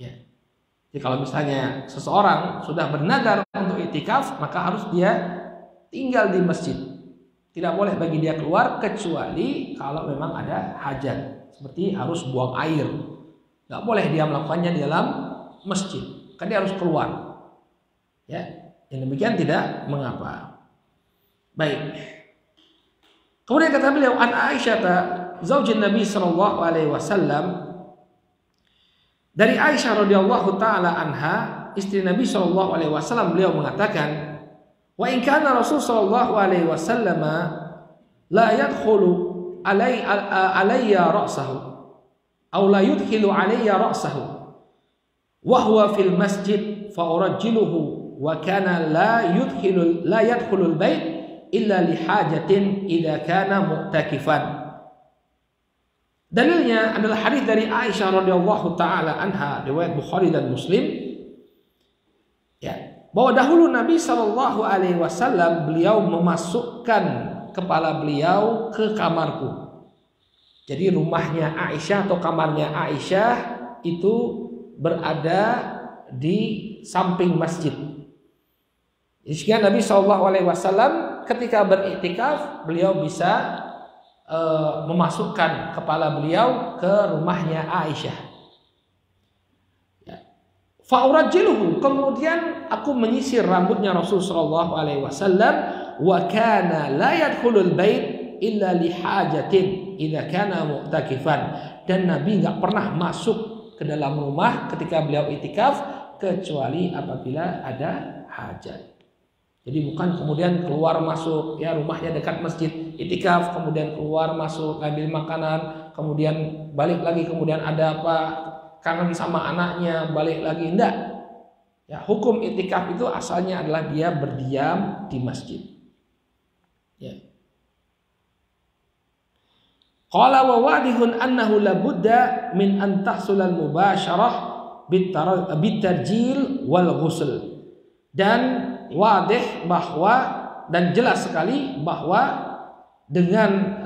Speaker 1: Ya. Jadi kalau misalnya seseorang sudah bernazar untuk iktikaf, maka harus dia tinggal di masjid. Tidak boleh bagi dia keluar kecuali kalau memang ada hajat, seperti harus buang air. Tidak boleh dia melakukannya di dalam masjid, kan dia harus keluar. Ya, yang demikian tidak mengapa. Baik. Kemudian kata beliau, an Aisyah zaujin Nabi sallallahu alaihi wasallam, dari Aisyah radhiyallahu taala anha, istri Nabi sallallahu alaihi wasallam, beliau mengatakan, wa in kana Rasul sallallahu alaihi wasallam la yadkhulu alayya ra'sahu aw la yudkhilu alayya ra'sahu wa huwa fil masjid fa urajjiluhu, wa kana la yadkhulu al-bait illa li hajatin idza kana mu'takifan. Dalilnya adalah hadis dari Aisyah radhiyallahu taala anha, riwayat Bukhari dan Muslim, ya, bahwa dahulu Nabi sallallahu alaihi wasallam beliau memasukkan kepala beliau ke kamarku. Jadi rumahnya Aisyah atau kamarnya Aisyah itu berada di samping masjid. Sehingga Nabi sallallahu alaihi wasallam ketika beriktikaf beliau bisa memasukkan kepala beliau ke rumahnya Aisyah. Fa'urajjiluhu, kemudian aku menyisir rambutnya Rasul sallallahu alaihi wasallam, wa kana la yadkhulul bait illa li hajatin idza kana mu'takifan, dan Nabi enggak pernah masuk ke dalam rumah ketika beliau iktikaf kecuali apabila ada hajat. Jadi bukan kemudian keluar masuk, ya rumahnya dekat masjid, iktikaf, kemudian keluar masuk ngambil makanan, kemudian balik lagi, kemudian ada apa, kangen sama anaknya, balik lagi, enggak. Ya, hukum iktikaf itu asalnya adalah dia berdiam di masjid. Ya. Qala wa wadihun annahu la budda min an tahsulal mubasyarah bitarjil wal ghusl. Dan wadih bahwa, dan jelas sekali bahwa dengan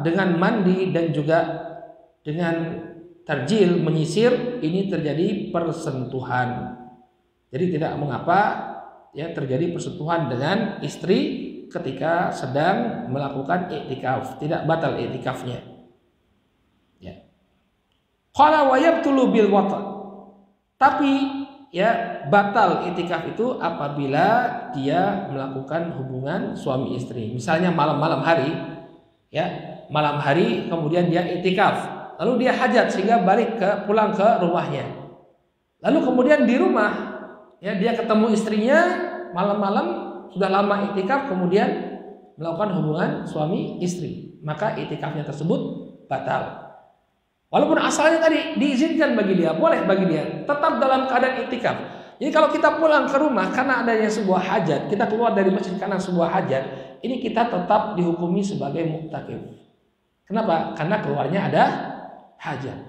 Speaker 1: dengan mandi dan juga dengan tarjil, menyisir, ini terjadi persentuhan. Jadi tidak mengapa ya terjadi persentuhan dengan istri ketika sedang melakukan iktikaf, tidak batal iktikafnya. Ya. Qala wa yabtulu bil wata'. Tapi ya batal iktikaf itu apabila dia melakukan hubungan suami istri. Misalnya malam hari, ya malam hari kemudian dia iktikaf, lalu dia hajat sehingga pulang ke rumahnya. Lalu kemudian di rumah ya dia ketemu istrinya malam-malam, sudah lama iktikaf, kemudian melakukan hubungan suami istri, maka iktikafnya tersebut batal. Walaupun asalnya tadi diizinkan bagi dia, boleh bagi dia, tetap dalam keadaan iktikaf. Jadi kalau kita pulang ke rumah karena adanya sebuah hajat, kita keluar dari masjid karena sebuah hajat, ini kita tetap dihukumi sebagai muktakif. Kenapa? Karena keluarnya ada hajat.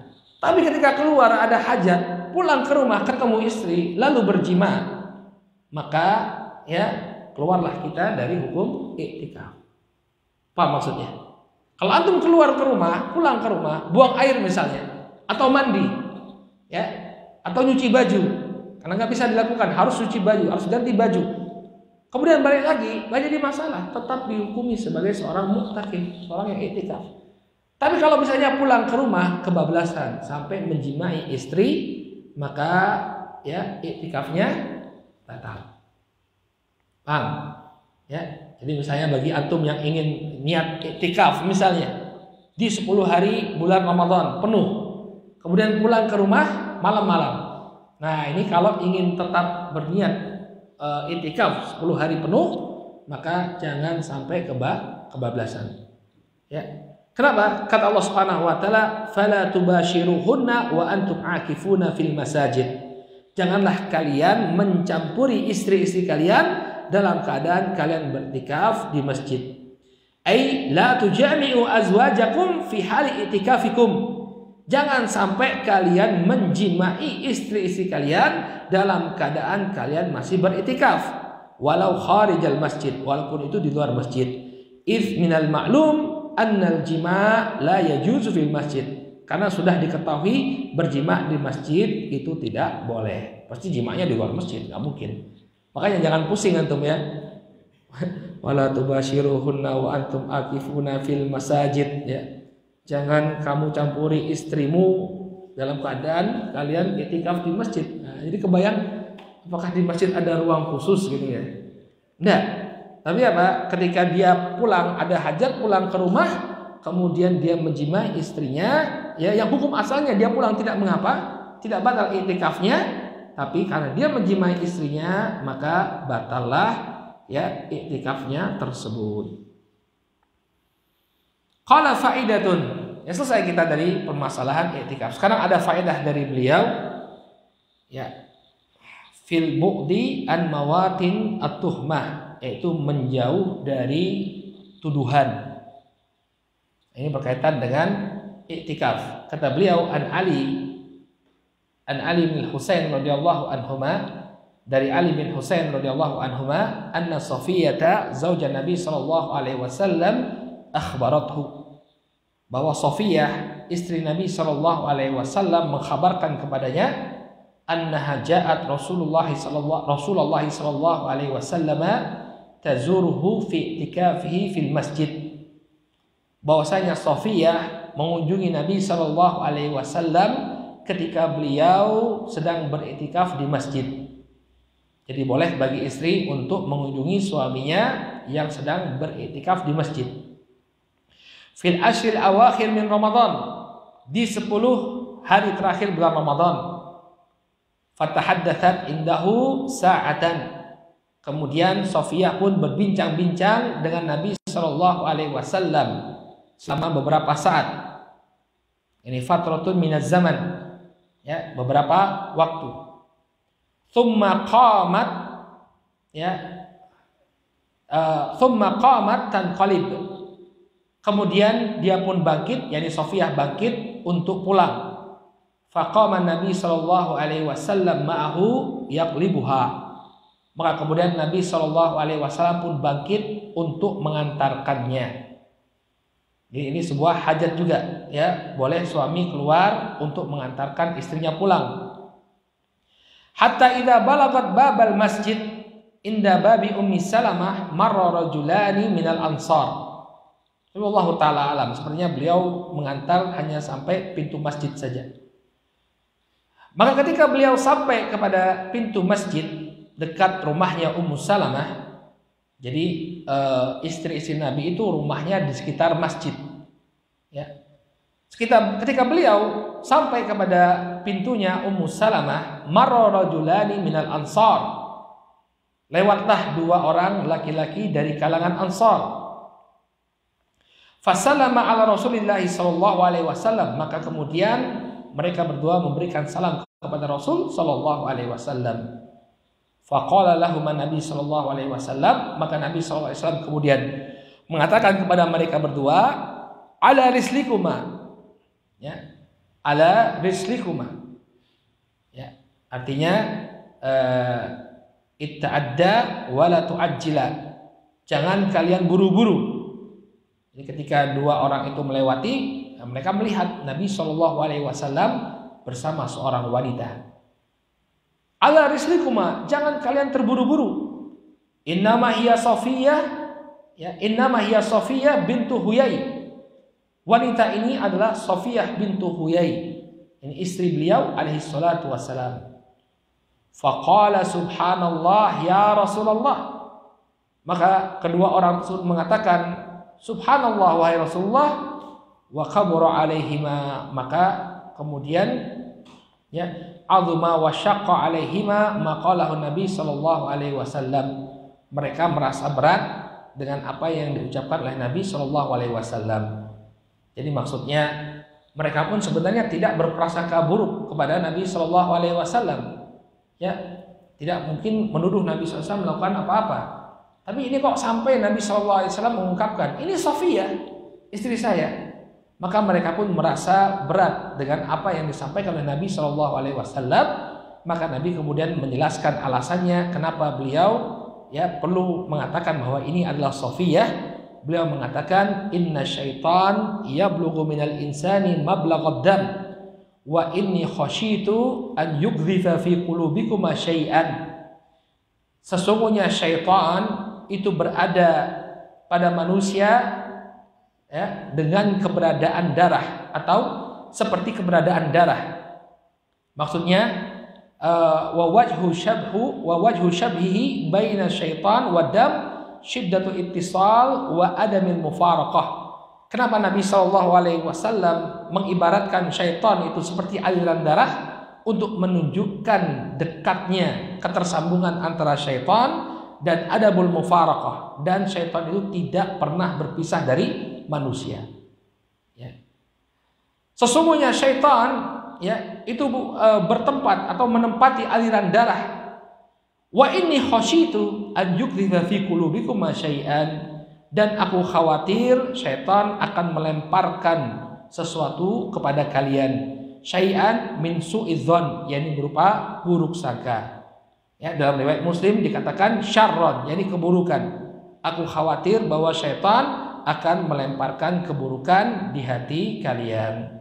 Speaker 1: Tapi ketika keluar ada hajat, pulang ke rumah ketemu istri, lalu berjima, maka ya keluarlah kita dari hukum iktikaf. Paham maksudnya? Kalau antum keluar ke rumah, pulang ke rumah, buang air misalnya, atau mandi, ya, atau nyuci baju, karena nggak bisa dilakukan, harus cuci baju, harus ganti baju, kemudian balik lagi, nggak jadi masalah, tetap dihukumi sebagai seorang muktakif, seorang yang iktikaf. Tapi kalau misalnya pulang ke rumah kebablasan sampai menjimai istri, maka ya iktikafnya batal. Paham? Ya. Jadi misalnya bagi antum yang ingin niat iktikaf misalnya di 10 hari bulan Ramadan penuh, kemudian pulang ke rumah malam-malam, Nah, ini kalau ingin tetap berniat i'tikaf 10 hari penuh, maka jangan sampai kebablasan. Ya. Kenapa? Kata Allah Subhanahu wa taala, "Fala tubashiruhunna wa antum aakifuna fil masajid." Janganlah kalian mencampuri istri-istri kalian dalam keadaan kalian beriktikaf di masjid. Ai la tujami'u azwajakum fi hali i'tikafikum. Jangan sampai kalian menjimai istri-istri kalian dalam keadaan kalian masih beriktikaf, walau kharijal masjid, walaupun itu di luar masjid. If minal ma'lum annal jima' la yajuzu fil masjid. Karena sudah diketahui berjima di masjid itu tidak boleh. Pasti jimaknya di luar masjid, nggak mungkin. Makanya jangan pusing antum ya. Wala tubashiruhunna wa antum akifuna fil masajid ya. Jangan kamu campuri istrimu dalam keadaan kalian i'tikaf di masjid. Nah, jadi kebayang apakah di masjid ada ruang khusus gitu ya? Enggak. Tapi apa? Ketika dia pulang ada hajat pulang ke rumah, kemudian dia menjimai istrinya, ya yang hukum asalnya dia pulang tidak mengapa, tidak batal i'tikafnya, tapi karena dia menjimai istrinya maka batallah ya i'tikafnya tersebut. Qala faidatun. Ya, selesai kita dari permasalahan i'tikaf. Sekarang ada faedah dari beliau. Ya. Fil bu'di an mawatin at-tuhmah, yaitu menjauh dari tuduhan. Ini berkaitan dengan i'tikaf. Kata beliau an Ali bin Husain radhiyallahu anhuma, dari Ali bin Husain radhiyallahu anhuma, anna Safiyata zaujan Nabi sallallahu alaihi wasallam akhbarathu, bahwa Safiyah istri Nabi sallallahu alaihi wasallam mengkhabarkan kepadanya annaha ja'at Rasulullah sallallahu alaihi wasallam tazuruhu fi i'tikafihi fil masjid, bahwasanya Safiyah mengunjungi Nabi sallallahu alaihi wasallam ketika beliau sedang beriktikaf di masjid. Jadi boleh bagi istri untuk mengunjungi suaminya yang sedang beriktikaf di masjid. Fil ashril awakhir min Ramadan, di 10 hari terakhir bulan Ramadan. Fatahaddathat indahu sa'atan, kemudian Safiyah pun berbincang-bincang dengan Nabi sallallahu alaihi wasallam selama beberapa saat. Ini fatratun minaz zaman, ya, beberapa waktu. Thumma qamat, ya, thumma qamat tanqalib. Kemudian dia pun bangkit, yakni Safiyah bangkit untuk pulang. Faqama Nabi sallallahu alaihi wasallam ma'ahu yaqlibuha. Maka kemudian Nabi sallallahu alaihi wasallam pun bangkit untuk mengantarkannya. Jadi ini sebuah hajat juga, ya, boleh suami keluar untuk mengantarkan istrinya pulang. Hatta idza balagat babal masjid inda babi Ummi Salamah marra rajulani minal ansar. Allah Ta'ala alam, sepertinya beliau mengantar hanya sampai pintu masjid saja. Maka ketika beliau sampai kepada pintu masjid dekat rumahnya Ummu Salamah, jadi istri-istri Nabi itu rumahnya di sekitar masjid, ya. Ketika beliau sampai kepada pintunya Ummu Salamah, marra rajulani minal ansar, lewatlah 2 orang laki-laki dari kalangan Ansar. Fasallama ala Rasulillah sallallahu alaihi wasallam, maka kemudian mereka berdua memberikan salam kepada Rasul sallallahu alaihi wasallam. Faqala lahum Nabi sallallahu alaihi wasallam, maka Nabi sallallahu alaihi wasallam kemudian mengatakan kepada mereka berdua, ala rislikuma, ya, ala rislikuma, ya, artinya itta'adda wala tu'ajjila, jangan kalian buru-buru. Jadi ketika 2 orang itu melewati, mereka melihat Nabi Shallallahu Alaihi Wasallam bersama seorang wanita. Ala rislikuma, jangan kalian terburu-buru. Innama hiya Safiyah, ya, innama hiya Safiyah bintu Huyai. Wanita ini adalah Safiyah bintu Huyai. Ini istri beliau alaihi salatu wassalam. Faqala subhanallah ya Rasulullah. Maka kedua orang tersebut mengatakan, subhanallah wahai Rasulullah, wa kabura alaihima, maka kemudian Ya, azuma wa syaqqa alaihima maqalahu Nabi sallallahu alaihi wasallam. Mereka merasa berat dengan apa yang diucapkan oleh Nabi sallallahu alaihi wasallam. Jadi maksudnya mereka pun sebenarnya tidak berprasangka buruk kepada Nabi sallallahu alaihi wasallam. Ya, tidak mungkin menuduh Nabi sallallahu alaihi wasallam melakukan apa-apa. Tapi ini kok sampai Nabi sallallahu alaihi wasallam mengungkapkan, "Ini Safiyah, istri saya." Maka mereka pun merasa berat dengan apa yang disampaikan oleh Nabi Shallallahu Alaihi Wasallam. Maka Nabi kemudian menjelaskan alasannya kenapa beliau perlu mengatakan bahwa ini adalah Safiyah. Beliau mengatakan, Inna syaitan yablughu minal insani mablaghad dam wa inni khasyitu an yughdhifa fi qulubikum syai'an. Sesungguhnya syaitan itu berada pada manusia dengan keberadaan darah atau seperti keberadaan darah. Maksudnya wa wajhu syabhihi baina syaitan wa dam syiddatu ittisal wa adamil mufaraqah. Kenapa Nabi sallallahu alaihi wasallam mengibaratkan syaitan itu seperti aliran darah untuk menunjukkan dekatnya ketersambungan antara syaitan dan adabul mufaraqah, dan syaitan itu tidak pernah berpisah dari manusia. Sesungguhnya syaitan itu bertempat atau menempati aliran darah. Wa inni khasyitu an yukdhifa fi qulubikum syai'an, dan aku khawatir syaitan akan melemparkan sesuatu kepada kalian. Syai'an min su'idzon, yakni berupa buruk sangka. Dalam riwayat Muslim dikatakan syarron, yakni keburukan. Aku khawatir bahwa syaitan akan melemparkan keburukan di hati kalian.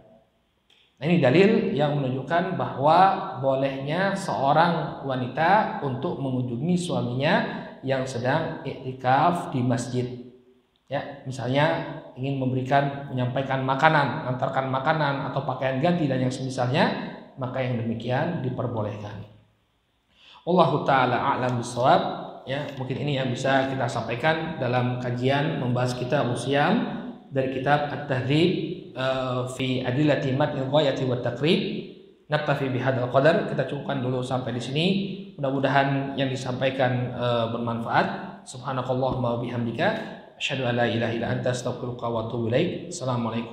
Speaker 1: Nah, ini dalil yang menunjukkan bahwa bolehnya seorang wanita untuk mengunjungi suaminya yang sedang iktikaf di masjid. Misalnya ingin menyampaikan makanan, antarkan makanan atau pakaian ganti dan yang semisalnya, maka yang demikian diperbolehkan. Wallahu taala a'lam bishawab. Mungkin ini yang bisa kita sampaikan dalam kajian membahas kitab Usyam dari kitab At-Tahdzib fi Adillati Matnil Ghayati wat Taqrib. Naktafi bihadzal qadar, kita cukupkan dulu sampai di sini. Mudah-mudahan yang disampaikan bermanfaat. Subhanakallahumma wa bihamdika asyhadu an la ilaha illa anta astaghfiruka wa atubu ilaik. Assalamualaikum.